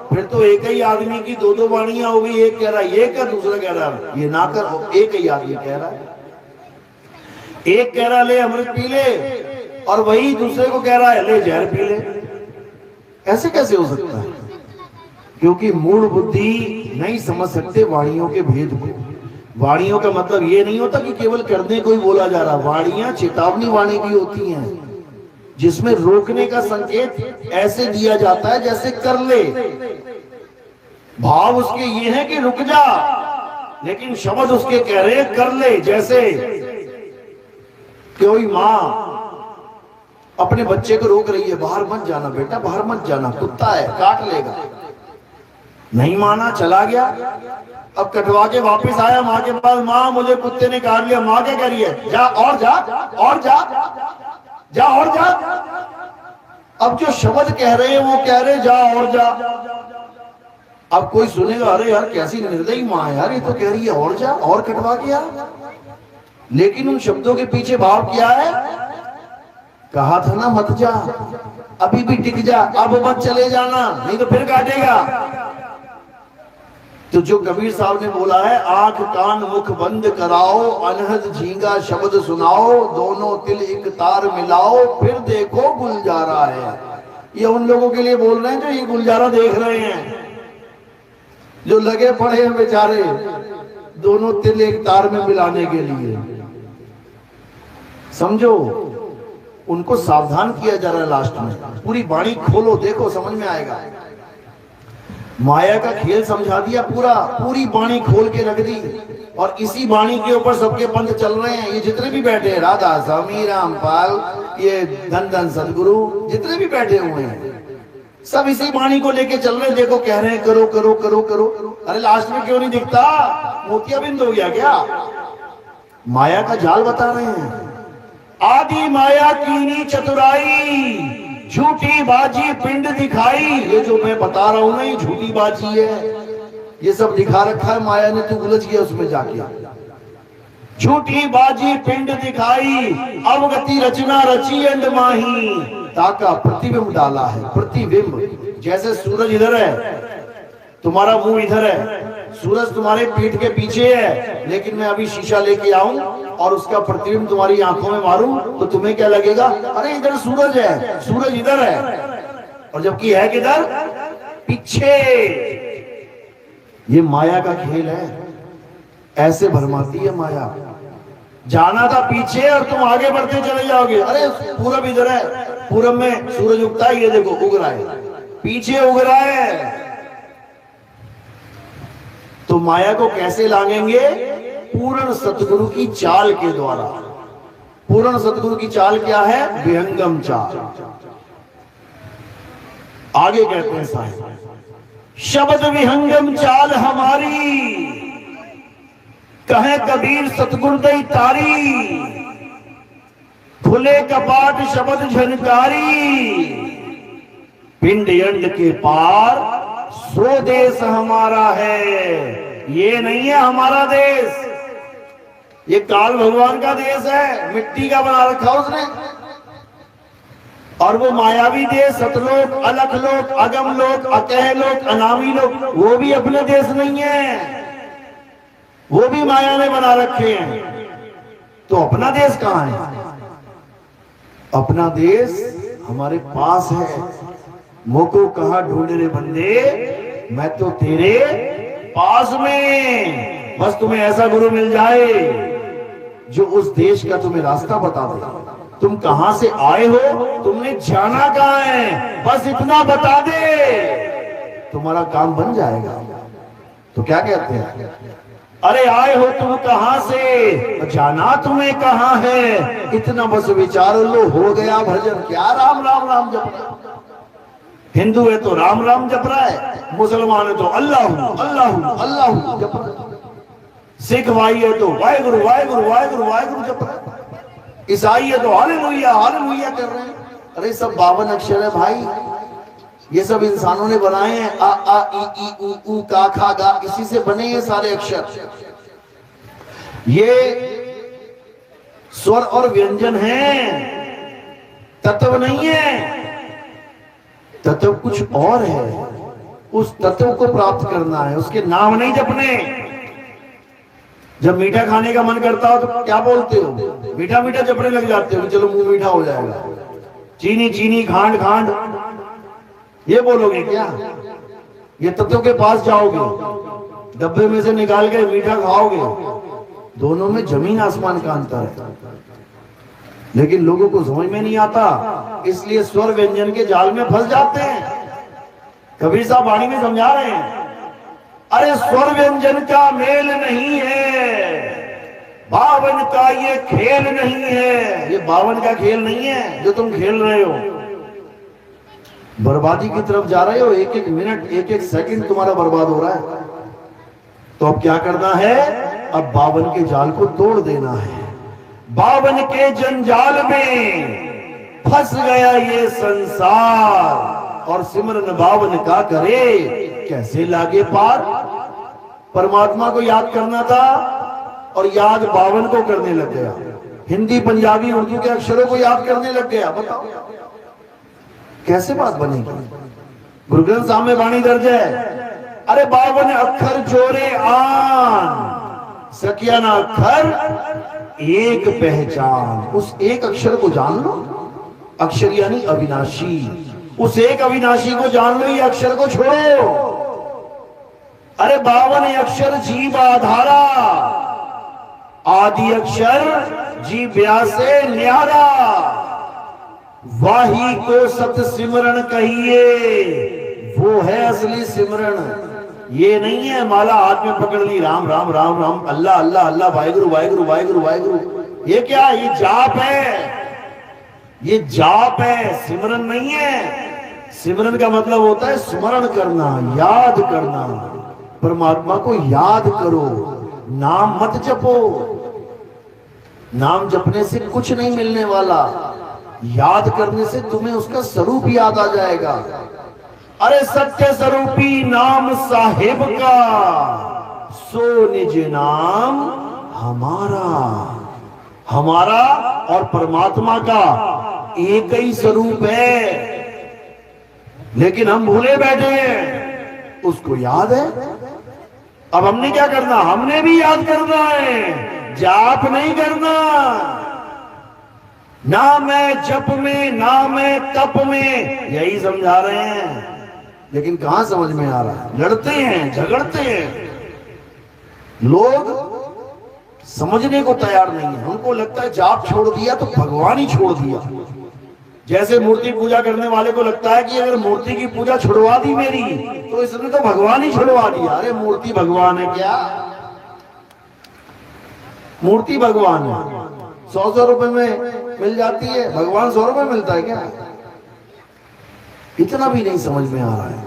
फिर तो एक ही आदमी की दो दो वाणियां हो गई। एक कह रहा है ये कर, दूसरा कह रहा है ये ना कर। एक ही आदमी कह रहा है, एक कह रहा है ले अमृत पी ले, और वही दूसरे को कह रहा है ले जहर पी ले। ऐसे कैसे हो सकता है? क्योंकि मूल बुद्धि नहीं समझ सकते वाणियों के भेद को। वाणियों का मतलब ये नहीं होता कि केवल करने को ही बोला जा रहा। वाणियां चेतावनी वाणी भी होती हैं, जिसमें रोकने का संकेत ऐसे दिया जाता है जैसे कर ले। भाव उसके ये है कि रुक जा, लेकिन शब्द उसके कह रहे हैं कर ले। जैसे कोई माँ अपने बच्चे को रोक रही है, बाहर मत जाना बेटा, बाहर मत जाना, कुत्ता है काट लेगा। नहीं माना, चला गया। अब कटवा के वापस आया माँ के पास, माँ मुझे कुत्ते ने काट लिया। माँ क्या कह रही है, जा और जा और जा, जा और जा। अब जो शब्द कह रहे हैं वो कह रहे जा और जा। अब कोई सुनेगा अरे यार कैसी निर्दयी माँ है यार, ये तो कह रही है और जा, और कटवा के आ। लेकिन उन शब्दों के पीछे भाव क्या है? कहा था ना मत जा, अभी भी टिक जा, अब मत चले जाना, नहीं तो फिर काटेगा। तो जो कबीर साहब ने बोला है आंख कान मुख बंद कराओ, अनहद झींगा शब्द सुनाओ, दोनों तिल एक तार मिलाओ, फिर देखो गुलजारा है। ये उन लोगों के लिए बोल रहे हैं जो ये गुलजारा देख रहे हैं, जो लगे पड़े हैं बेचारे दोनों तिल एक तार में मिलाने के लिए। समझो, उनको सावधान किया जा रहा है। लास्ट में पूरी वाणी खोलो, देखो समझ में आएगा। माया का खेल समझा दिया पूरा, पूरी वाणी खोल के रख दी। और इसी वाणी के ऊपर सबके पंथ चल रहे हैं। ये जितने भी बैठे हैं, राधा स्वामी, रामपाल, ये धन धन सदगुरु, जितने भी बैठे हुए हैं सब इसी वाणी को लेके चल रहे हैं। देखो कह रहे हैं करो करो करो करो, अरे लास्ट में क्यों नहीं दिखता? मोतियाबिंद हो गया क्या? माया का जाल बता रहे हैं। आदि माया कीनी चतुराई, झूठी बाजी पिंड दिखाई। ये जो मैं बता रहा हूं ना, ये झूठी बाजी है, ये सब दिखा रखा है माया ने, तू उलझ गया उसमें जाके। झूठी बाजी पिंड दिखाई, अवगति रचना रची अंड माही। ताका प्रतिबिंब डाला है, प्रतिबिंब। जैसे सूरज इधर है, तुम्हारा मुंह इधर है, सूरज तुम्हारे पीठ के पीछे है, लेकिन मैं अभी शीशा लेके आऊं और उसका प्रतिबिंब तुम्हारी आंखों में मारूं तो तुम्हें क्या लगेगा? अरे इधर सूरज है, सूरज इधर है, और जबकि है किधर? पीछे। ये माया का खेल है, ऐसे भरमाती है माया। जाना था पीछे और तुम आगे बढ़ते चले जाओगे। अरे पूरब इधर है, पूरब में सूरज उगता है, ये देखो उग रहा है, पीछे उग रहा है। तो माया को कैसे लांघेंगे? पूर्ण सतगुरु की चाल के द्वारा। पूर्ण सतगुरु की चाल क्या है? विहंगम चाल। आगे कहते हैं साहब, शब्द विहंगम चाल हमारी, कहे कबीर सतगुरु दई तारी। खुले कपाट शब्द झनकारी, पिंड अंड के पार सो देश हमारा है। ये नहीं है हमारा देश, ये काल भगवान का देश है, मिट्टी का बना रखा उसने। और वो मायावी देश, सतलोक, अलखलोक, अगमलोक, अकहलोक, अनामी लोक, वो भी अपने देश नहीं है, वो भी माया ने बना रखे हैं। तो अपना देश कहां है? अपना देश हमारे पास है। मोको कहा ढूंढ रे बंदे, मैं तो तेरे पास में। बस तुम्हें ऐसा गुरु मिल जाए जो उस देश का तुम्हें रास्ता बता दे। तुम कहां से आए हो, तुमने जाना कहां है, बस इतना बता दे, तुम्हारा काम बन जाएगा। तो क्या कहते हैं? अरे आए हो तुम कहां से, जाना तुम्हें कहां है, इतना बस विचार लो, हो गया भजन। क्या राम राम राम जप रहा है? हिंदू है तो राम राम जप रहा है, मुसलमान है तो अल्लाह अल्लाह अल्लाह जप रहा है, सिख भाई है तो वाहेगुरु वाहेगुरु वाहेगुरु वाहेगुरु जप रहा है, ईसाई है तो हालेलुया हालेलुया कर रहे हैं। अरे सब 52 अक्षर है भाई, ये सब इंसानों ने बनाए हैं। आ आ ई ऊ ऊ का खा गा, इसी से बने ये सारे अक्षर। ये स्वर और व्यंजन हैं, तत्व नहीं है। तत्व कुछ और है, उस तत्व को प्राप्त करना है, उसके नाम नहीं जपने। जब मीठा खाने का मन करता हो तो क्या बोलते हो? मीठा मीठा जपने लग जाते हो, चलो मुंह मीठा हो जाएगा। चीनी चीनी खांड खांड ये बोलोगे क्या? ये तत्व के पास जाओगे, डब्बे में से निकाल के मीठा खाओगे, दोनों में जमीन आसमान का अंतर है। लेकिन लोगों को समझ में नहीं आता, इसलिए स्वर व्यंजन के जाल में फंस जाते हैं। कबीर साहब वाणी में समझा रहे हैं, अरे स्वर व्यंजन का मेल नहीं है, 52 का ये खेल नहीं है। ये 52 का खेल नहीं है जो तुम खेल रहे हो। बर्बादी की तरफ जा रहे हो, एक एक मिनट एक एक सेकंड तुम्हारा बर्बाद हो रहा है। तो अब क्या करना है? अब 52 के जाल को तोड़ देना है। 52 के जंजाल में फंस गया ये संसार, और सिमरन 52 का करे कैसे लागे पार। परमात्मा को याद करना था और याद 52 को करने लग गया। हिंदी पंजाबी उर्दू के अक्षरों को याद करने लग गया। बताओ कैसे बात बनेगी? गुरु ग्रंथ साहब में वाणी दर्ज है, अरे 52 अक्षर जोरे आन, सकिया ना अक्षर एक पहचान। उस एक अक्षर को जान लो, अक्षर यानी अविनाशी। उस एक अविनाशी को जान लो, ये अक्षर को छोड़ो। अरे 52 अक्षर जीव आधारा, आदि अक्षर जीव व्यासे न्यारा। वाही को सत सिमरन कहिए, वो है असली सिमरन। ये नहीं है माला हाथ में पकड़ ली, राम राम राम राम, अल्लाह अल्लाह अल्लाह, वाहिगुरु वाहिगुरु वाहिगुरु वाहिगुरु। ये क्या है? ये जाप है, ये जाप है, सिमरन नहीं है। सिमरन का मतलब होता है स्मरण करना, याद करना। परमात्मा को याद करो, नाम मत जपो। नाम जपने से कुछ नहीं मिलने वाला, याद करने से तुम्हें उसका स्वरूप याद आ जाएगा। अरे सत्य स्वरूपी नाम साहिब का, सो निज नाम हमारा। हमारा और परमात्मा का एक ही स्वरूप है, लेकिन हम भूले बैठे हैं। उसको याद है। अब हमने क्या करना? हमने भी याद करना है, जाप नहीं करना। ना मैं जप में, ना मैं तप में, यही समझा रहे हैं, लेकिन कहां समझ में आ रहा है? लड़ते हैं, झगड़ते हैं। लोग समझने को तैयार नहीं है। उनको लगता है जाप छोड़ दिया तो भगवान ही छोड़ दिया। जैसे मूर्ति पूजा करने वाले को लगता है कि अगर मूर्ति की पूजा छुड़वा दी मेरी तो इसने तो भगवान ही छुड़वा दिया। अरे मूर्ति भगवान है क्या? मूर्ति भगवान है। 100 रुपए में मिल जाती है, भगवान 100 रुपए मिलता है क्या? इतना भी नहीं समझ में आ रहा है।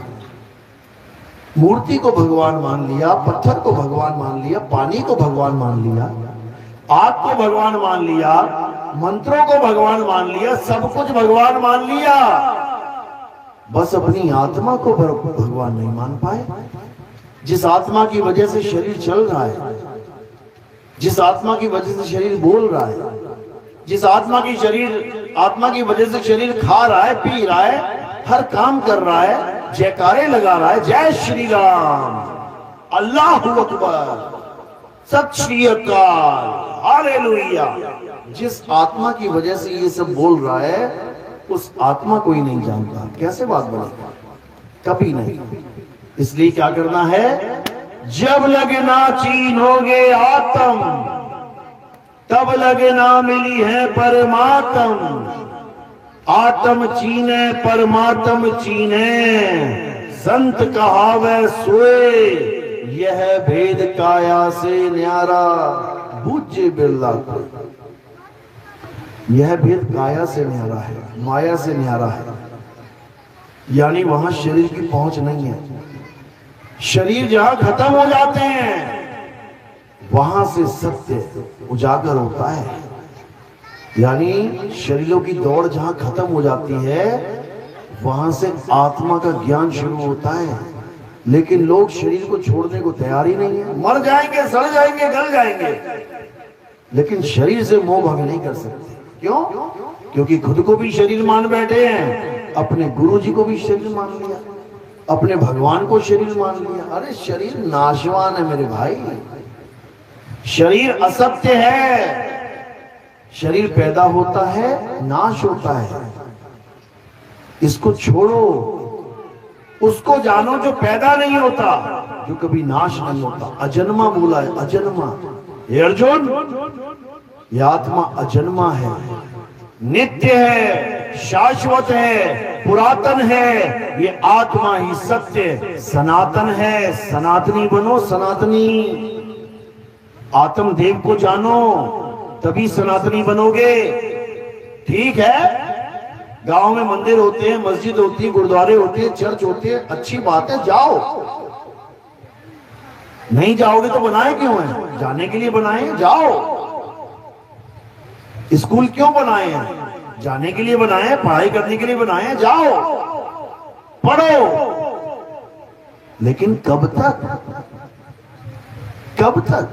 मूर्ति को भगवान मान लिया, पत्थर को भगवान मान लिया, पानी को भगवान मान लिया, आग को भगवान मान लिया, मंत्रों को भगवान मान लिया, सब कुछ भगवान मान लिया। बस अपनी आत्मा को भगवान नहीं मान पाए। जिस आत्मा की वजह से शरीर चल रहा है, जिस आत्मा की वजह से शरीर बोल रहा है, जिस आत्मा की वजह से शरीर खा रहा है, पी रहा है, हर काम कर रहा है, जयकारे लगा रहा है, जय श्री राम, अल्लाहू अकबर, सत श्री अकाल, हालेलुया। जिस आत्मा की वजह से ये सब बोल रहा है, उस आत्मा को ही नहीं जानता। कैसे बात बनेगा? कभी नहीं। इसलिए क्या करना है? जब लगना चीनोगे आत्म, तब लगना मिली है परमात्म। आत्म चीने परमात्म चीने, संत कहावे सोए, यह भेद काया से न्यारा, बूझे बिरला को। यह भेद काया से न्यारा है, माया से न्यारा है। यानी वहां शरीर की पहुंच नहीं है। शरीर जहां खत्म हो जाते हैं, वहां से सत्य उजागर होता है। यानी शरीरों की दौड़ जहां खत्म हो जाती है, वहां से आत्मा का ज्ञान शुरू होता है। लेकिन लोग शरीर को छोड़ने को तैयार ही नहीं है। मर जाएंगे, सड़ जाएंगे, गल जाएंगे, लेकिन शरीर से मोह भंग नहीं कर सकते। क्यों? क्योंकि खुद को भी शरीर मान बैठे हैं, अपने गुरु जी को भी शरीर मान लिया, अपने भगवान को शरीर मान लिया। अरे शरीर नाशवान है मेरे भाई, शरीर असत्य है। शरीर पैदा होता है, नाश होता है। इसको छोड़ो, उसको जानो जो पैदा नहीं होता, जो कभी नाश नहीं होता। अजन्मा बोला है, अजन्मा। ये अर्जुन, ये आत्मा अजन्मा है, नित्य है, शाश्वत है, पुरातन है। ये आत्मा ही सत्य सनातन है। सनातनी बनो, सनातनी। आत्म देव को जानो, तभी सनातनी बनोगे। ठीक है, गांव में मंदिर होते हैं, मस्जिद होती है, गुरुद्वारे होते हैं, चर्च होते हैं, अच्छी बात है, जाओ। नहीं जाओगे तो बनाए क्यों हैं? जाने के लिए बनाए, जाओ। स्कूल क्यों बनाए हैं? जाने के लिए बनाए हैं, पढ़ाई करने के लिए बनाए हैं, जाओ पढ़ो। लेकिन कब तक? कब तक?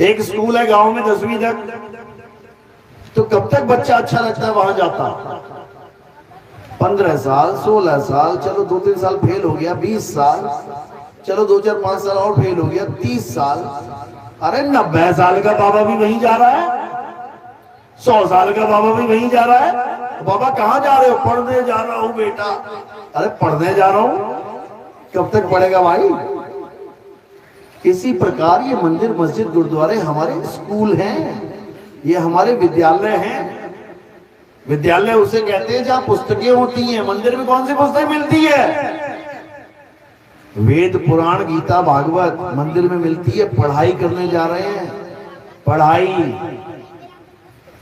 एक स्कूल है गांव में 10वीं तक, तो कब तक बच्चा अच्छा लगता है वहां जाता? 15 साल, 16 साल, चलो 2-3 साल फेल हो गया, 20 साल, चलो 2-4-5 साल और फेल हो गया, 30 साल। अरे 90 साल का बाबा भी वहीं जा रहा है, 100 साल का बाबा भी वहीं जा रहा है। बाबा कहाँ जा रहे हो? पढ़ने जा रहा हूँ बेटा। अरे पढ़ने जा रहा हूँ, कब तक पढ़ेगा भाई? इसी प्रकार ये मंदिर, मस्जिद, गुरुद्वारे हमारे स्कूल हैं, ये हमारे विद्यालय हैं। विद्यालय उसे कहते हैं जहां पुस्तकें होती हैं। मंदिर में कौन सी पुस्तक मिलती है? वेद पुराण गीता भागवत मंदिर में मिलती है, पढ़ाई करने जा रहे हैं, पढ़ाई।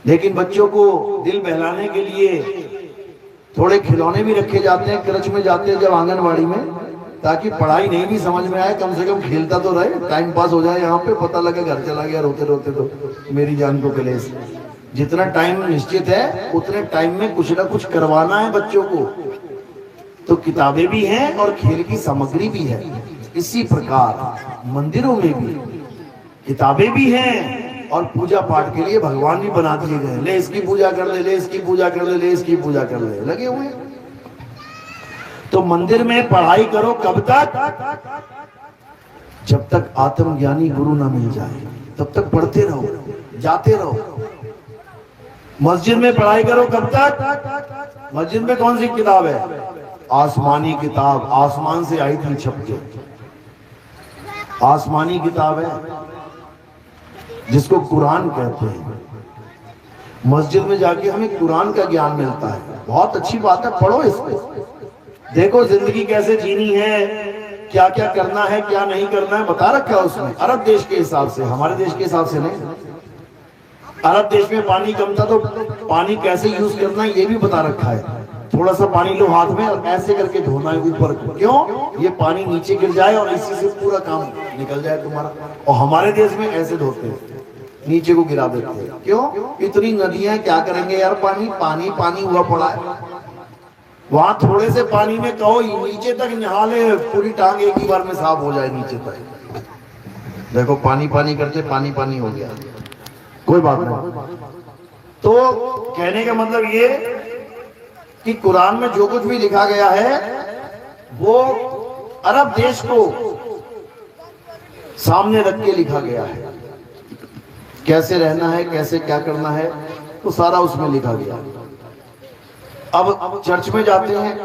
लेकिन बच्चों को दिल बहलाने के लिए थोड़े खिलौने भी रखे जाते हैं, क्रच में जाते हैं जब आंगनवाड़ी में, ताकि पढ़ाई नहीं भी समझ में आए, कम से कम खेलता तो रहे, टाइम पास हो जाए। यहाँ पे पता लगे घर चला गया रोते रोते तो मेरी जान को कलेश। जितना टाइम निश्चित है उतने टाइम में कुछ ना कुछ करवाना है बच्चों को। तो किताबें भी हैं और खेल की सामग्री भी है। इसी प्रकार मंदिरों में भी किताबें भी हैं और पूजा पाठ के लिए भगवान भी बना दिए गए। ले इसकी पूजा कर ले, ले इसकी पूजा कर ले, ले इसकी पूजा कर ले, लगे हुए हैं। तो मंदिर में पढ़ाई करो कब तक? जब तक आत्मज्ञानी गुरु ना मिल जाए तब तक पढ़ते रहो, जाते रहो। मस्जिद में पढ़ाई करो कब तक? मस्जिद में कौन सी किताब है? आसमानी किताब, आसमान से आई थी छप के, आसमानी किताब है जिसको कुरान कहते हैं। मस्जिद में जाके हमें कुरान का ज्ञान मिलता है, बहुत अच्छी बात है, पढ़ो इसको। देखो जिंदगी कैसे जीनी है, क्या क्या करना है, क्या नहीं करना है, बता रखा है उसमें। अरब देश के हिसाब से, हमारे देश के हिसाब से नहीं। अरब देश में पानी कम था तो पानी कैसे यूज करना है ये भी बता रखा है। थोड़ा सा पानी लो हाथ में और ऐसे करके धोना है ऊपर को। क्यों? ये पानी नीचे गिर जाए और इसी से पूरा काम निकल जाए तुम्हारा। और हमारे देश में ऐसे धोते हैं, नीचे को गिरा देते हैं। क्यों? इतनी नदियां, क्या करेंगे यार, पानी पानी पानी हुआ पड़ा है। वहां थोड़े से पानी में कहो नीचे तक नहा ले, पूरी टांग एक ही बार में साफ हो जाए नीचे तक। देखो पानी पानी करते पानी पानी हो गया, कोई बात नहीं। तो कहने का मतलब ये कि कुरान में जो कुछ भी लिखा गया है वो अरब देश को सामने रख के लिखा गया है। कैसे रहना है, कैसे क्या करना है, तो सारा उसमें लिखा गया। अब चर्च में जाते हैं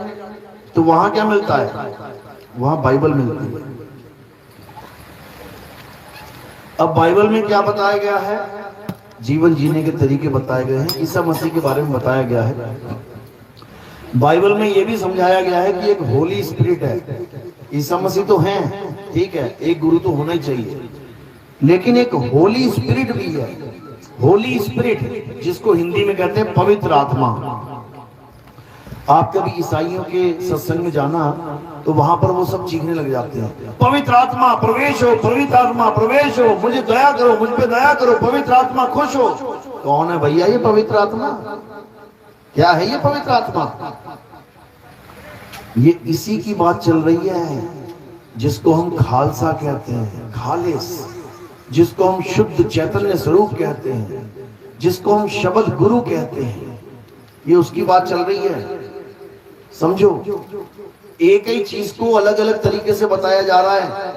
तो वहां क्या मिलता है? वहां बाइबल मिलती है। अब बाइबल में क्या बताया गया है? जीवन जीने के तरीके बताए गए हैं, ईसा मसीह के बारे में बताया गया है। बाइबल में यह भी समझाया गया है कि एक होली स्पिरिट है। ईसा मसीह तो हैं, ठीक है, एक गुरु तो होना ही चाहिए, लेकिन एक होली स्पिरिट भी है। होली स्पिरिट जिसको हिंदी में कहते हैं पवित्र आत्मा। आप कभी ईसाइयों के सत्संग में जाना तो वहां पर वो सब चीखने लग जाते हैं, पवित्र आत्मा प्रवेश हो, पवित्र आत्मा प्रवेश हो, मुझे दया करो, मुझ पे दया करो, पवित्र आत्मा खुश हो। कौन है भैया ये पवित्र आत्मा? क्या है ये पवित्र आत्मा? ये इसी की बात चल रही है जिसको हम खालसा कहते हैं, खालिस, जिसको हम शुद्ध चैतन्य स्वरूप कहते हैं, जिसको हम शब्द गुरु कहते हैं। ये उसकी बात चल रही है। समझो, एक ही चीज को अलग अलग तरीके से बताया जा रहा है,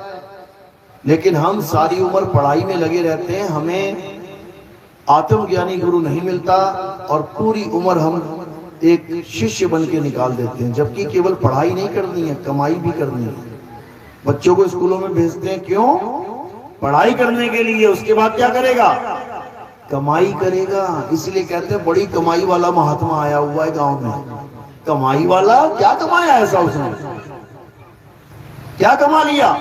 लेकिन हम सारी उम्र पढ़ाई में लगे रहते हैं, हमें आत्मज्ञानी गुरु नहीं मिलता और पूरी उम्र हम एक शिष्य बन के निकाल देते हैं। जबकि केवल पढ़ाई नहीं करनी है, कमाई भी करनी है। बच्चों को स्कूलों में भेजते हैं, क्यों? पढ़ाई करने के लिए। उसके बाद क्या करेगा? कमाई करेगा। इसलिए कहते हैं बड़ी कमाई वाला महात्मा आया हुआ है गांव में। कमाई वाला? क्या कमाया ऐसा उसने? क्या कमा लिया?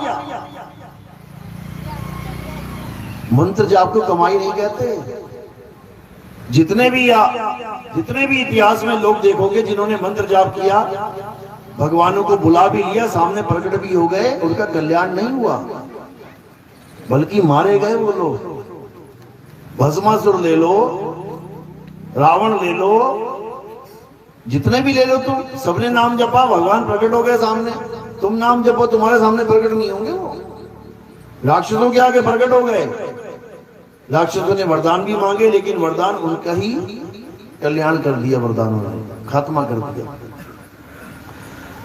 मंत्र जाप को कमाई नहीं कहते। जितने भी इतिहास में लोग देखोगे जिन्होंने मंत्र जाप किया, भगवानों को बुला भी लिया, सामने प्रकट भी हो गए, उनका कल्याण नहीं हुआ, बल्कि मारे गए वो लोग। भस्मासुर ले लो, रावण ले लो, जितने भी ले लो तुम, सबने नाम जपा, भगवान प्रकट हो गए सामने। तुम नाम जपो, तुम्हारे सामने प्रकट नहीं होंगे वो। राक्षसों के आगे प्रकट हो गए। राक्षसों ने वरदान भी मांगे, लेकिन वरदान उनका ही कल्याण कर दिया, वरदानों ने खात्मा कर दिया।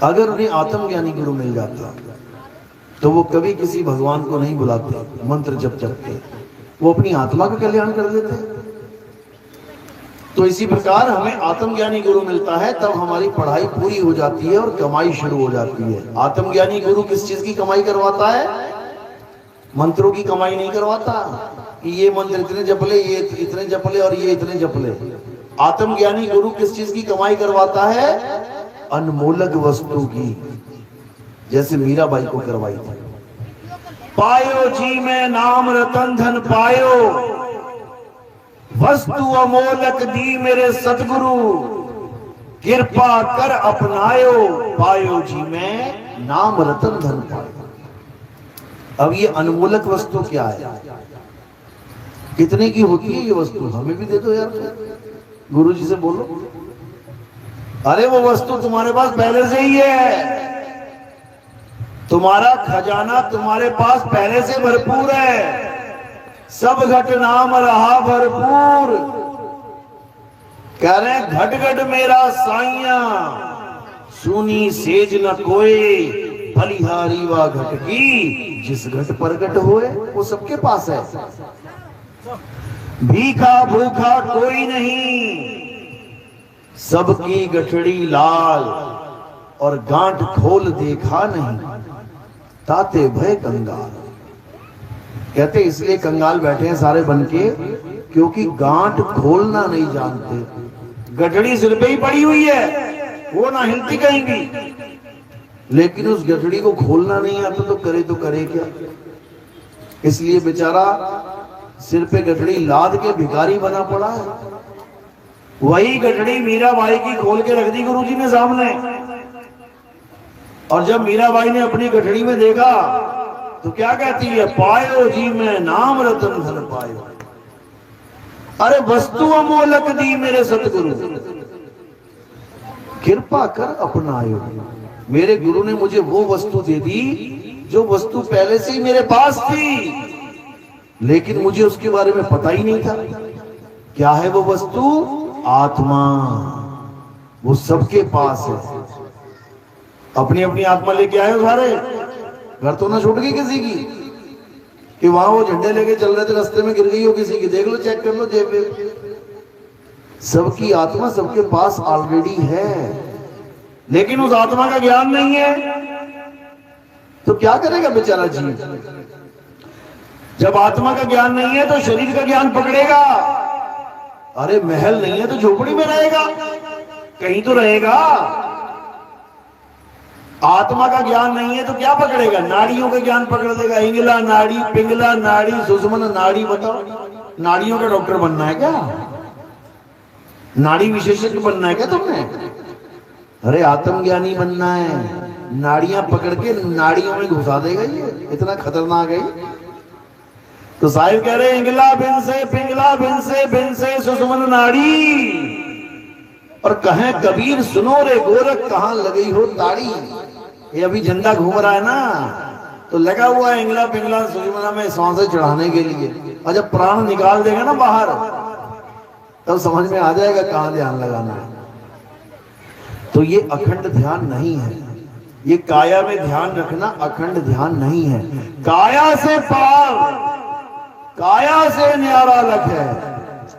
अगर उन्हें आत्मज्ञानी गुरु मिल जाता तो वो कभी किसी भगवान को नहीं बुलाते, मंत्र जप जपते, वो अपनी आत्मा का कल्याण कर देते। तो इसी प्रकार हमें आत्मज्ञानी गुरु मिलता है, तब हमारी पढ़ाई पूरी हो जाती है और कमाई शुरू हो जाती है। आत्मज्ञानी गुरु किस चीज की कमाई करवाता है? मंत्रों की कमाई नहीं करवाता कि ये मंत्र इतने जप ले, ये इतने जप ले और ये इतने जप ले। आत्मज्ञानी गुरु किस चीज की कमाई करवाता है? अनमोलक वस्तु की। जैसे मीराबाई को करवाई थी। पायो जी में नाम रतन धन पायो, वस्तु अमोलक दी मेरे सतगुरु, कृपा कर अपनायो, पायो जी में नाम रतन धन पायो। अब ये अनमोलक वस्तु क्या है? कितने की होती है ये वस्तु? हमें भी दे दो यार, गुरु जी से बोलो। अरे वो वस्तु तुम्हारे पास पहले से ही है, तुम्हारा खजाना तुम्हारे पास पहले से भरपूर है, सब घट नाम रहा भरपूर। कह रहे हैं घट घट मेरा साइया, सुनी सेज न कोई, बलिहारी वा घट की, जिस घट प्रगट होए वो सबके पास है। भीखा भूखा कोई नहीं, सबकी गठड़ी लाल, और गांठ खोल देखा नहीं, ताते भय कंगाल। कहते इसलिए कंगाल बैठे हैं सारे बनके, क्योंकि गांठ खोलना नहीं जानते। गठड़ी सिर पे ही पड़ी हुई है, वो ना हिलती कहीं भी, लेकिन उस गठड़ी को खोलना नहीं आता तो करे क्या? इसलिए बेचारा सिर पे गठड़ी लाद के भिखारी बना पड़ा है। वही गठड़ी मीराबाई की खोल के रख दी गुरुजी ने सामने, और जब मीराबाई ने अपनी गठड़ी में देखा तो क्या कहती है? पायो जी में नाम रतन धन पायो। अरे वस्तु अमोलक दी मेरे सतगुरु, कृपा कर अपनायो। मेरे गुरु ने मुझे वो वस्तु दे दी जो वस्तु पहले से ही मेरे पास थी, लेकिन मुझे उसके बारे में पता ही नहीं था। क्या है वो वस्तु? आत्मा। वो सबके पास है। अपनी अपनी आत्मा लेके आए हो सारे। घर तो ना छूट गई किसी की कि वहां वो झंडे लेके चल रहे थे, रास्ते में गिर गई हो किसी की? देख लो, चेक कर लो जेब में। सबकी आत्मा सबके पास ऑलरेडी है, लेकिन उस आत्मा का ज्ञान नहीं है, तो क्या करेगा बेचारा जीव? जब आत्मा का ज्ञान नहीं है तो शरीर का ज्ञान पकड़ेगा। अरे महल नहीं है तो झोपड़ी में रहेगा, कहीं तो रहेगा। आत्मा का ज्ञान नहीं है तो क्या पकड़ेगा? नाड़ियों का ज्ञान पकड़ देगा। इंगला नाड़ी, पिंगला नाड़ी, सुषमन नाड़ी। बताओ, नाड़ियों का डॉक्टर बनना है क्या? नाड़ी विशेषज्ञ बनना है क्या तुमने? अरे आत्मज्ञानी बनना है। नाड़ियां पकड़ के नाड़ियों में घुसा देगा, ये इतना खतरनाक है। तो साहिब कह रहे हैं इंगला बिन से, पिंगला बिन से सुषमन नाड़ी। और कहें कबीर सुनो रे गोरख, कहां लगी हो ताड़ी। ये अभी झंडा घूम रहा है ना, तो लगा हुआ है इंगला पिंगला सुषमना में सांसें चढ़ाने के लिए। और जब प्राण निकाल देगा ना बाहर, तब समझ में आ जाएगा कहां ध्यान लगाना है। तो ये अखंड ध्यान नहीं है। ये काया में ध्यान रखना अखंड ध्यान नहीं है। काया से पार, काया से न्यारा लख है,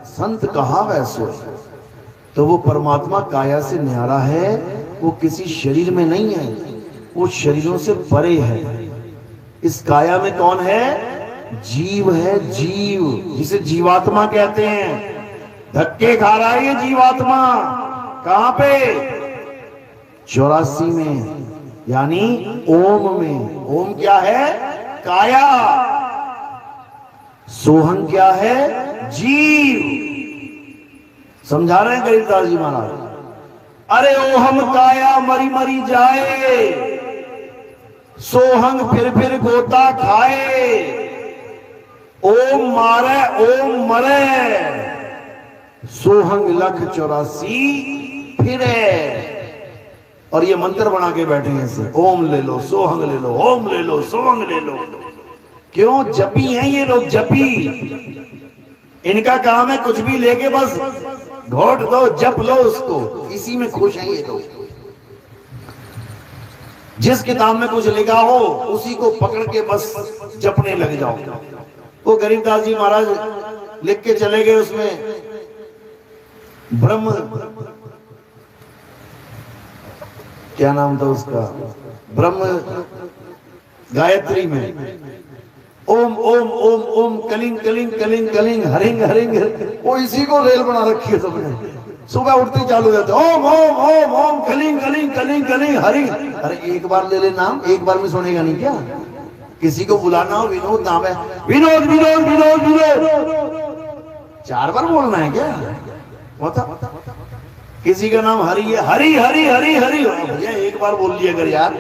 संत कहा वैसो। तो वो परमात्मा काया से न्यारा है, वो किसी शरीर में नहीं है, वो शरीरों से परे है। इस काया में कौन है? जीव है, जीव, जिसे जीवात्मा कहते हैं। धक्के खा रहा है ये जीवात्मा। कहां पे? 84 में, यानी ओम में। ओम क्या है? काया। सोहम क्या है? जीव। समझा रहे हैं गरीबदास जी महाराज। अरे ओहम काया मरी मरी जाए, सोहंग फिर गोता खाए। ओम मारे ओम मरे, सोहंग लख 84 फिरे। और ये मंत्र बना के बैठे हैं इसे। ओम ले लो, सोहंग ले लो, ओम ले लो, सोहंग ले लो। क्यों? जपी हैं ये लोग, जपी। इनका काम है कुछ भी लेके बस घोट दो, जप लो उसको। इसी में खुश हैं ये लोग। जिस किताब में कुछ लिखा हो उसी को पकड़ के बस जपने लग जाओ। वो गरीबदास जी महाराज लिख के चले गए, उसमें ब्रह्म, क्या नाम था उसका, ब्रह्म गायत्री में ओम ओम ओम ओम कलिंग कलिंग कलिंग कलिंग हरिंग हरिंग। वो इसी को रेल बना रखी है सबने। सुबह उठते ही चालू रहते ओम ओम ओम ओम कलिंग कलिंग कलिंग कलिंग हरि। अरे एक बार ले ले नाम, एक बार में सुनेगा नहीं क्या? किसी को बुलाना हो, विनोद नाम है, विनोद विनोद विनोद विनोद, 4 बार बोलना है क्या? होता किसी का नाम हरि है, हरि हरि हरि हरि, भैया एक बार बोल लिया कर यार।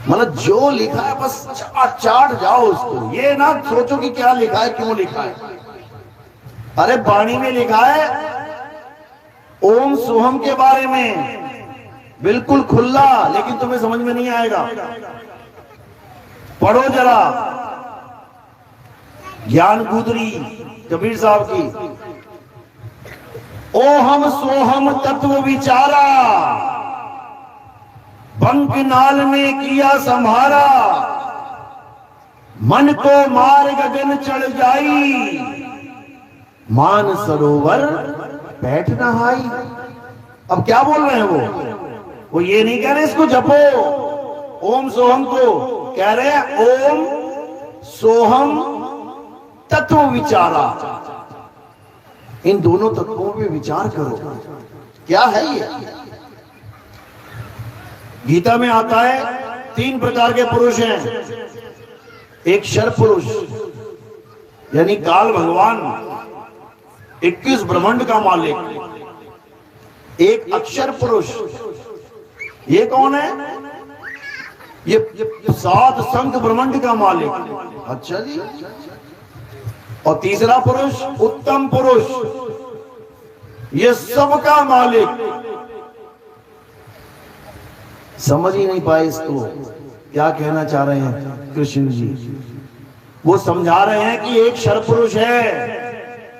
मतलब जो लिखा है बस चाट जाओ उसको, ये ना सोचो कि क्या लिखा है, क्यों लिखा है। अरे वाणी में लिखा है ओम सोहम के बारे में, बिल्कुल खुला, लेकिन तुम्हें समझ में नहीं आएगा। पढ़ो जरा ज्ञान गुदरी कबीर साहब की, ओहम सोहम तत्व विचारा, बंक नाल में किया संभारा, मन को मार गगन चढ़ जाई, मान सरोवर बैठ नहाई। अब क्या बोल रहे हैं वो ये नहीं कह रहे इसको जपो ओम सोहम को, कह रहे हैं ओम सोहम तत्व विचारा, इन दोनों तत्वों पे विचार करो। क्या है ये? गीता में आता है 3 प्रकार के पुरुष हैं। एक शर पुरुष यानी काल भगवान, 21 ब्रह्मांड का मालिक। एक अक्षर पुरुष, ये कौन है? ये 7 संख ब्रह्मांड का मालिक। अच्छा जी। और तीसरा पुरुष उत्तम पुरुष, ये सबका मालिक। समझ ही नहीं पाए इसको, क्या कहना चाह रहे हैं कृष्ण जी। वो समझा रहे हैं कि एक शर पुरुष है।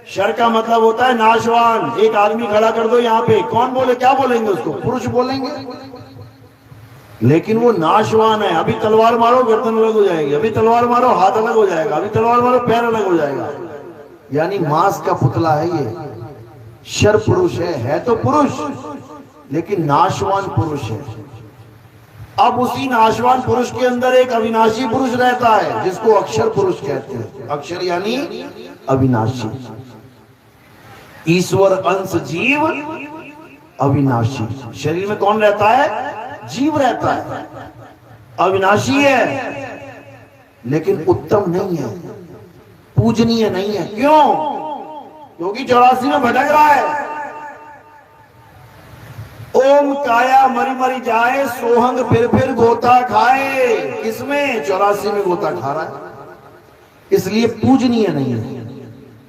शर का मतलब होता है नाशवान। एक आदमी खड़ा कर दो यहाँ पे, कौन बोले, क्या बोलेंगे उसको? पुरुष बोलेंगे। लेकिन वो नाशवान है। अभी तलवार मारो गर्दन अलग हो जाएगी, अभी तलवार मारो हाथ अलग हो जाएगा, अभी तलवार मारो पैर अलग हो जाएगा। यानी मांस का पुतला है ये। शर पुरुष है तो पुरुष, लेकिन नाशवान पुरुष है। अब उसी नाशवान पुरुष के अंदर एक अविनाशी पुरुष रहता है, जिसको अक्षर पुरुष कहते हैं। अक्षर यानी अविनाशी। ईश्वर अंश जीव अविनाशी। शरीर में कौन रहता है? जीव रहता है। अविनाशी है लेकिन उत्तम नहीं है, पूजनीय नहीं है। क्यों? क्योंकि 84 में भटक रहा है। ओम काया मरी मरी जाए, सोहंग फिर गोता खाए। किसमें? 84 में गोता खा रहा है, इसलिए पूजनीय नहीं है।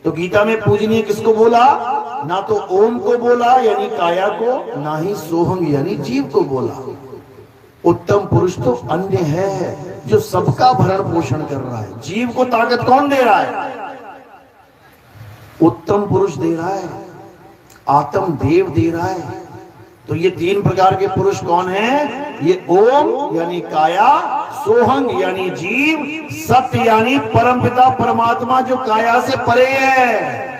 तो गीता में पूजनीय किसको बोला? ना तो ओम को बोला यानी काया को, ना ही सोहंग यानी जीव को बोला। उत्तम पुरुष तो अन्य है, जो सबका भरण पोषण कर रहा है। जीव को ताकत कौन दे रहा है? उत्तम पुरुष दे रहा है, आत्म देव दे रहा है। तो ये 3 प्रकार के पुरुष कौन है? ये ओम यानी काया, सोहंग यानी जीव, सत्य यानी परमपिता परमात्मा जो काया से परे है,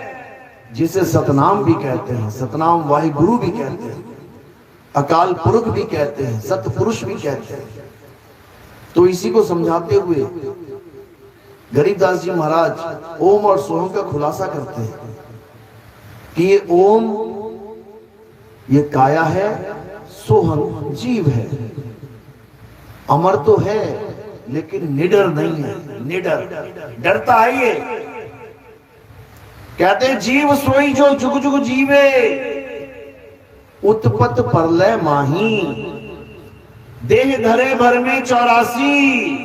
जिसे सतनाम भी कहते हैं, सतनाम वाहिगुरु भी कहते हैं, अकाल पुरुष भी कहते हैं, सतपुरुष भी कहते हैं। तो इसी को समझाते हुए गरीबदास जी महाराज ओम और सोहम का खुलासा करते हैं कि ये ओम ये काया है, सोहम जीव है। अमर तो है लेकिन निडर नहीं है। निडर डरता है ये। कहते हैं जीव सोई जो जुग जुग जीवे, उत्पत परलय माही, देह धरे भर में 84,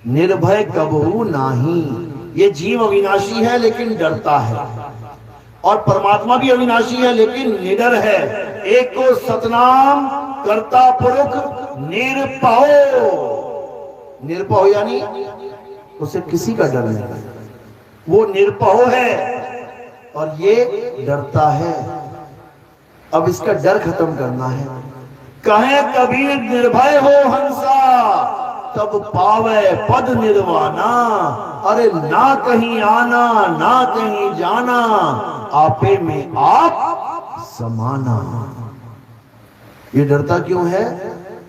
निर्भय कबहू नाही। ये जीव अविनाशी है लेकिन डरता है, और परमात्मा भी अविनाशी है लेकिन निडर है। एक को सतनाम कर्ता पुरुष निरपहो। निरपहो यानी उसे किसी का डर नहीं, वो निरपहो है और ये डरता है। अब इसका डर खत्म करना है। कहे कबीर निर्भय हो हंसा, तब पावे पद निर्वाणा। अरे ना कहीं आना ना कहीं जाना, आपे में आप समाना। ये डरता क्यों है?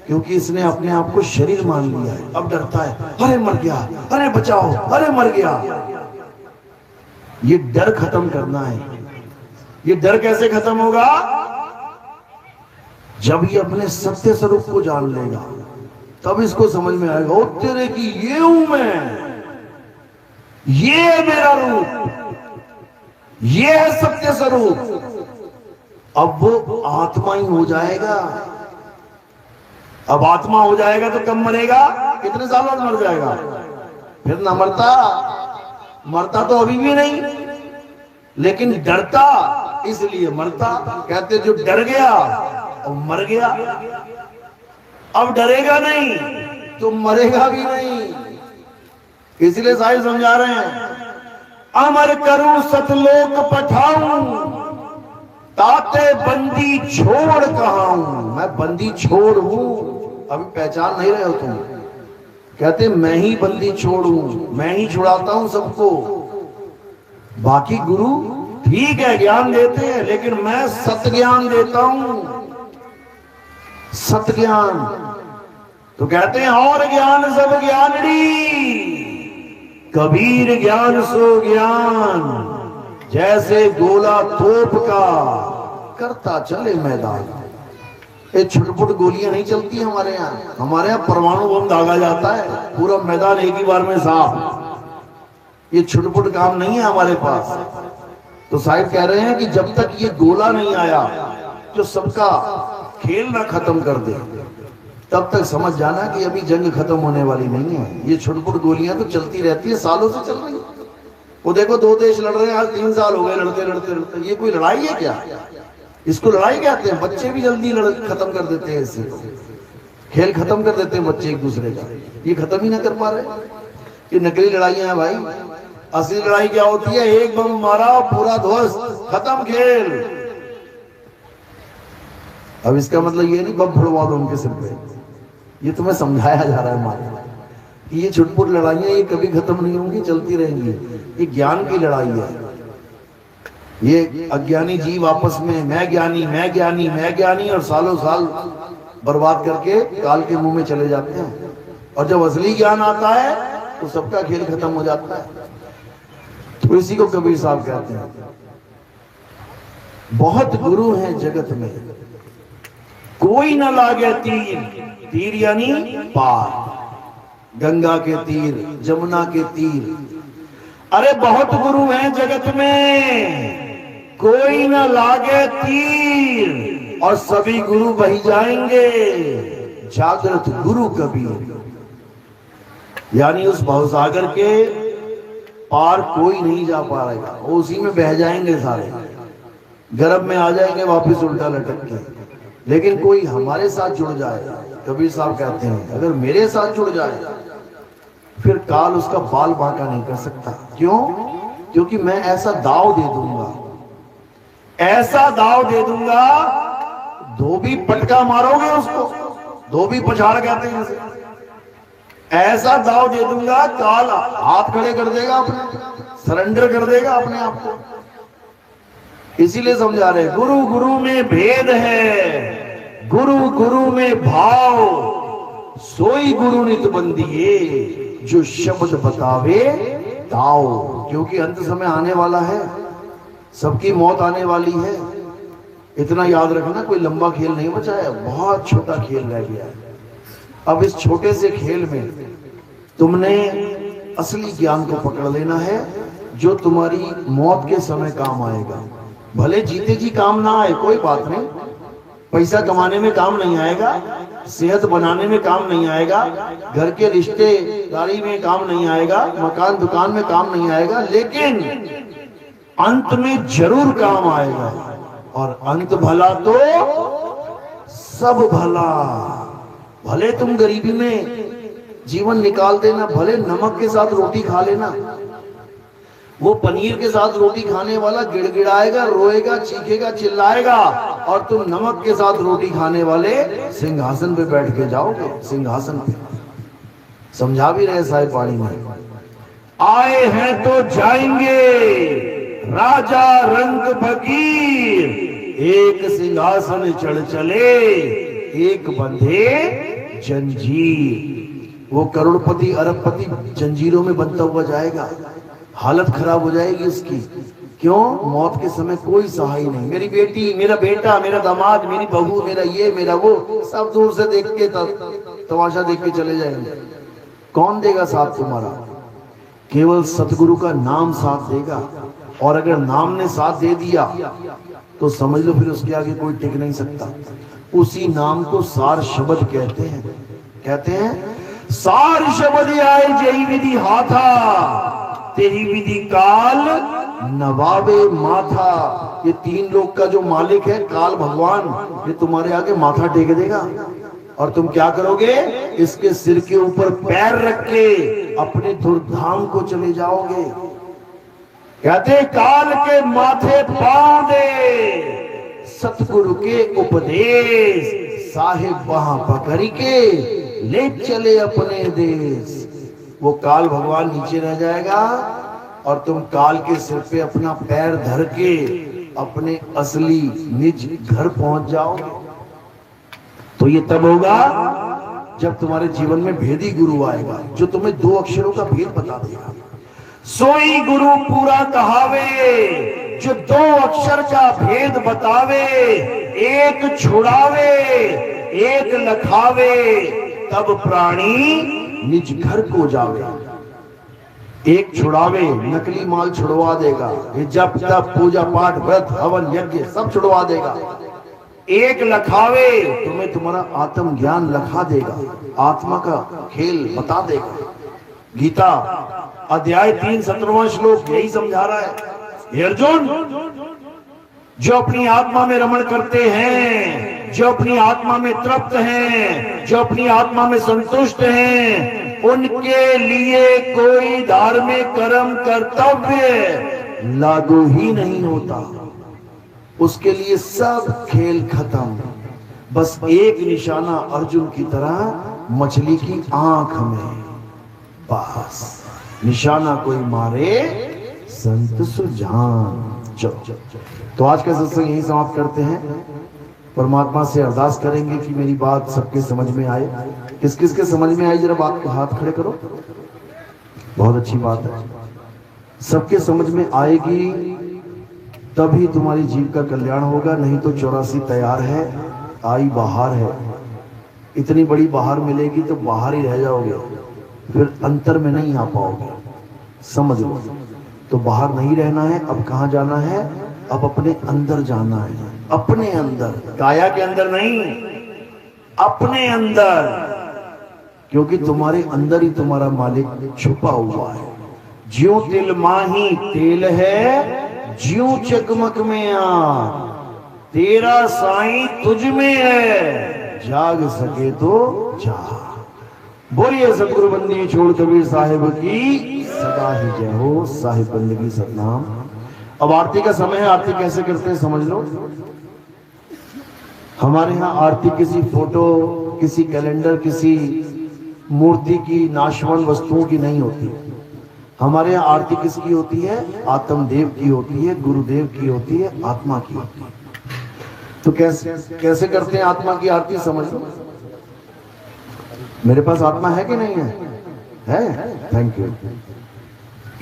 क्योंकि इसने अपने आप को शरीर मान लिया है। अब डरता है, अरे मर गया, अरे बचाओ, अरे मर गया। ये डर खत्म करना है। ये डर कैसे खत्म होगा? जब ये अपने सत्य स्वरूप को जान लेगा, तब इसको समझ में आएगा, ओ तेरे की ये हूं मैं, ये है मेरा रूप, ये है सत्य स्वरूप। अब वो आत्मा ही हो जाएगा। अब आत्मा हो जाएगा तो कब मरेगा? कितने साल बाद मर जाएगा? फिर ना मरता तो अभी भी नहीं, लेकिन डरता इसलिए मरता। कहते जो डर गया और मर गया, अब डरेगा नहीं तो मरेगा भी नहीं। इसलिए साहिब समझा रहे हैं, अमर करूं सतलोक पठाऊं, ताते बंदी छोड़ कहा हूं। मैं बंदी छोड़ हूं, अभी पहचान नहीं रहे हो तुम। कहते मैं ही बंदी छोड़ हूं, मैं ही छुड़ाता हूं सबको। बाकी गुरु ठीक है ज्ञान देते हैं, लेकिन मैं सत्य ज्ञान देता हूं, सत्य ज्ञान। तो कहते हैं और ज्ञान सब ज्ञानड़ी, कबीर ज्ञान सो ज्ञान, जैसे गोला तोप का करता चले मैदान। ये छुटपुट गोलियां नहीं चलती हमारे यहाँ। हमारे यहाँ परमाणु बम दागा जाता है, पूरा मैदान एक ही बार में साफ। ये छुटपुट काम नहीं है हमारे पास। तो साहिब कह रहे हैं कि जब तक ये गोला नहीं आया जो सबका खेल ना खत्म कर दे, तब तक समझ जाना कि अभी जंग खत्म होने वाली नहीं है। ये छुटपुट गोलियां तो चलती रहती है, सालों से चल रही है। वो देखो दो देश लड़ रहे हैं, आज 3 साल हो गए लड़ते लड़ते लड़ते। ये कोई लड़ाई है क्या? इसको लड़ाई कहते हैं। बच्चे भी जल्दी खत्म कर देते हैं, इससे खेल खत्म कर देते हैं बच्चे एक दूसरे का। ये खत्म ही ना कर पा रहे। ये नकली लड़ाइयां हैं भाई। असली लड़ाई क्या होती है? एक बम मारा, पूरा ध्वस्त, खत्म खेल। अब इसका मतलब ये नहीं बम फुड़वा दो उनके सिर पे। ये तुम्हें समझाया जा रहा है मारे, ये छुटपुट लड़ाइयां ये कभी खत्म नहीं होंगी, चलती रहेंगी। ये ज्ञान की लड़ाई है। ये अज्ञानी जीव आपस में मैं ज्ञानी मैं ज्ञानी मैं ज्ञानी, और सालों साल बर्बाद करके काल के मुंह में चले जाते हैं। और जब असली ज्ञान आता है तो सबका खेल खत्म हो जाता है। तो इसी को कबीर साहब कहते हैं। बहुत गुरु हैं जगत में, कोई ना लागे तीर। तीर यानी पार, गंगा के तीर, जमुना के तीर। अरे बहुत गुरु हैं जगत में, कोई ना लागे तीर, और सभी गुरु बही जाएंगे। जागृत गुरु कबीर, यानी उस भवसागर के पार कोई नहीं जा पाएगा, वो उसी में बह जाएंगे सारे, गर्भ में आ जाएंगे वापिस उल्टा लटक के। लेकिन कोई हमारे साथ जुड़ जाए, कबीर साहब कहते हैं अगर मेरे साथ जुड़ जाए फिर काल उसका बाल बांका नहीं कर सकता। क्यों? क्योंकि मैं ऐसा दाव दे दूंगा, ऐसा दाव दे दूंगा, धोबी पटका मारोगे उसको, धोबी पछाड़ कहते हैं उसे। ऐसा दाव दे दूंगा, काल हाथ खड़े कर देगा, अपने सरेंडर कर देगा अपने आप को। इसीलिए समझा रहे गुरु गुरु में भेद है, गुरु गुरु में भाव, सोई गुरु नित बंदिए, जो शब्द बतावे दाओ। क्योंकि अंत समय आने वाला है, सबकी मौत आने वाली है। इतना याद रखना, कोई लंबा खेल नहीं बचा है, बहुत छोटा खेल रह गया है। अब इस छोटे से खेल में तुमने असली ज्ञान को पकड़ लेना है, जो तुम्हारी मौत के समय काम आएगा। भले जीते जी काम ना आए, कोई बात नहीं, पैसा कमाने में काम नहीं आएगा, सेहत बनाने में काम नहीं आएगा, घर के रिश्तेदारी में काम नहीं आएगा, मकान दुकान में काम नहीं आएगा, लेकिन अंत में जरूर काम आएगा। और अंत भला तो सब भला। भले तुम गरीबी में जीवन निकाल देना, भले नमक के साथ रोटी खा लेना, वो पनीर के साथ रोटी खाने वाला गिड़गिड़ाएगा, रोएगा, चीखेगा, चिल्लाएगा, और तुम नमक के साथ रोटी खाने वाले सिंहासन पे बैठ के जाओगे, सिंहासन पे। समझा भी रहे साहिब वाणी में, आए हैं तो जाएंगे राजा रंग फकीर, एक सिंहासन चढ़ चले एक बंधे जंजीर। वो करोड़पति अरबपति जंजीरों में बंधा हुआ जाएगा, हालत खराब हो जाएगी उसकी। क्यों? मौत के समय कोई सहाय नहीं। मेरी बेटी, मेरा बेटा, मेरा दामाद, मेरी बहू, मेरा ये, मेरा वो, सब दूर से देख के तमाशा देख के चले जाएंगे। कौन देगा साथ तुम्हारा? केवल सतगुरु का नाम साथ देगा। और अगर नाम ने साथ दे दिया तो समझ लो फिर उसके आगे कोई टिक नहीं सकता। उसी नाम को सार शब्द कहते हैं। कहते हैं सार शब्द आए जय विधि हाथा, तेरी विधि काल नवाबे माथा। ये तीन लोग का जो मालिक है काल भगवान, ये तुम्हारे आगे माथा टेक देगा और तुम क्या करोगे? इसके सिर के ऊपर पैर रख के अपने दुर्धाम को चले जाओगे। कहते काल के माथे पांव दे, सतगुरु के उपदेश, साहिब वहां पकड़ के ले चले अपने देश। वो काल भगवान नीचे रह जाएगा और तुम काल के सिर पे अपना पैर धर के अपने असली निज घर पहुंच जाओगे। तो ये तब होगा जब तुम्हारे जीवन में भेदी गुरु आएगा, जो तुम्हें 2 अक्षरों का भेद बता देगा। सोई गुरु पूरा कहावे, जो 2 अक्षर का भेद बतावे। एक छुड़ावे एक लखावे, तब प्राणी निज घर को जावे। एक छुड़ावे, नकली माल छुड़वा देगा, ये जप तप पूजा पाठ व्रत हवन यज्ञ सब छुड़वा देगा। एक लखावे, तुम्हें तुम्हारा आत्म ज्ञान लखा देगा, आत्मा का खेल बता देगा। गीता अध्याय 3 17वां श्लोक यही समझा रहा है। हे अर्जुन, जो अपनी आत्मा में रमण करते हैं, जो अपनी आत्मा में तृप्त हैं, जो अपनी आत्मा में संतुष्ट हैं, उनके लिए कोई धार्मिक कर्म कर्तव्य लागू ही नहीं होता। उसके लिए सब खेल खत्म। बस एक निशाना अर्जुन की तरह मछली की आंख में, बस निशाना कोई मारे संत सुजान। तो आज का सत्संग यही समाप्त करते हैं। परमात्मा से अरदास करेंगे कि मेरी बात सबके समझ में आए। किस किस के समझ में आई जरा बात को हाथ खड़े करो। बहुत अच्छी बात है, सबके समझ में आएगी तभी तुम्हारी जीव का कल्याण होगा। नहीं तो 84 तैयार है, आई बाहर है। इतनी बड़ी बाहर मिलेगी तो बाहर ही रह जाओगे, फिर अंतर में नहीं आ पाओगे। समझ लो। तो बाहर नहीं रहना है, अब कहाँ जाना है? अब अपने अंदर जाना है। अपने अंदर, काया के अंदर नहीं, अपने अंदर। क्योंकि तुम्हारे अंदर ही तुम्हारा मालिक छुपा हुआ है। ज्यों तिल माही तेल है, ज्यों चकमक में आ, तेरा साईं तुझ में है, जाग सके तो जाग। बोलिए सतगुरु बंदी छोड़ कबीर साहिब की सदा ही जय हो। साहिब बंदगी सतनाम। अब आरती का समय है। आरती कैसे करते हैं समझ लो। हमारे यहाँ आरती किसी फोटो, किसी कैलेंडर, किसी मूर्ति की, नाशवान वस्तुओं की नहीं होती। हमारे यहाँ आरती किसकी होती है? आत्मदेव की होती है, गुरुदेव की होती है, आत्मा की होती है। तो कैसे करते हैं आत्मा की आरती समझ लो। मेरे पास आत्मा है कि नहीं है? है। Thank you.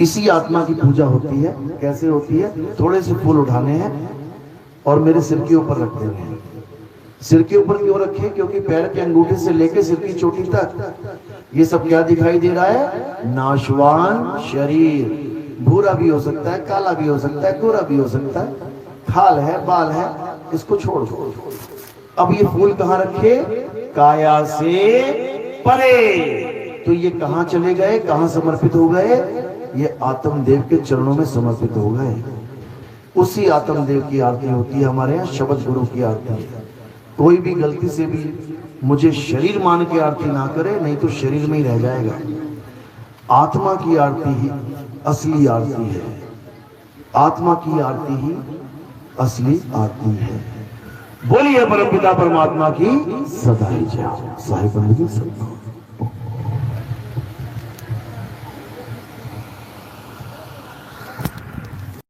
इसी आत्मा की पूजा होती है। कैसे होती है? थोड़े से फूल उठाने हैं और मेरे सिर के ऊपर रख देने हैं। सिर के ऊपर क्यों रखे? क्योंकि पैर के अंगूठे से लेकर सिर की चोटी तक ये सब क्या दिखाई दे रहा है? नाशवान शरीर। भूरा भी हो सकता है, काला भी हो सकता है, गोरा भी हो सकता है, खाल है, बाल है, इसको छोड़ दो। अब ये फूल कहाँ रखे? काया से परे। तो ये कहाँ चले गए? कहाँ समर्पित हो गए? ये आत्मदेव के चरणों में समर्पित हो गए। उसी आत्मदेव की आरती होती है हमारे यहाँ, शब्द गुरु की आरती। कोई भी गलती से भी मुझे शरीर मान के आरती ना करे, नहीं तो शरीर में ही रह जाएगा। आत्मा की आरती ही असली आरती है। आत्मा की आरती ही असली आरती है। बोलिए परमपिता परमात्मा की सदा ही जय। साहिब बंदगी सदा।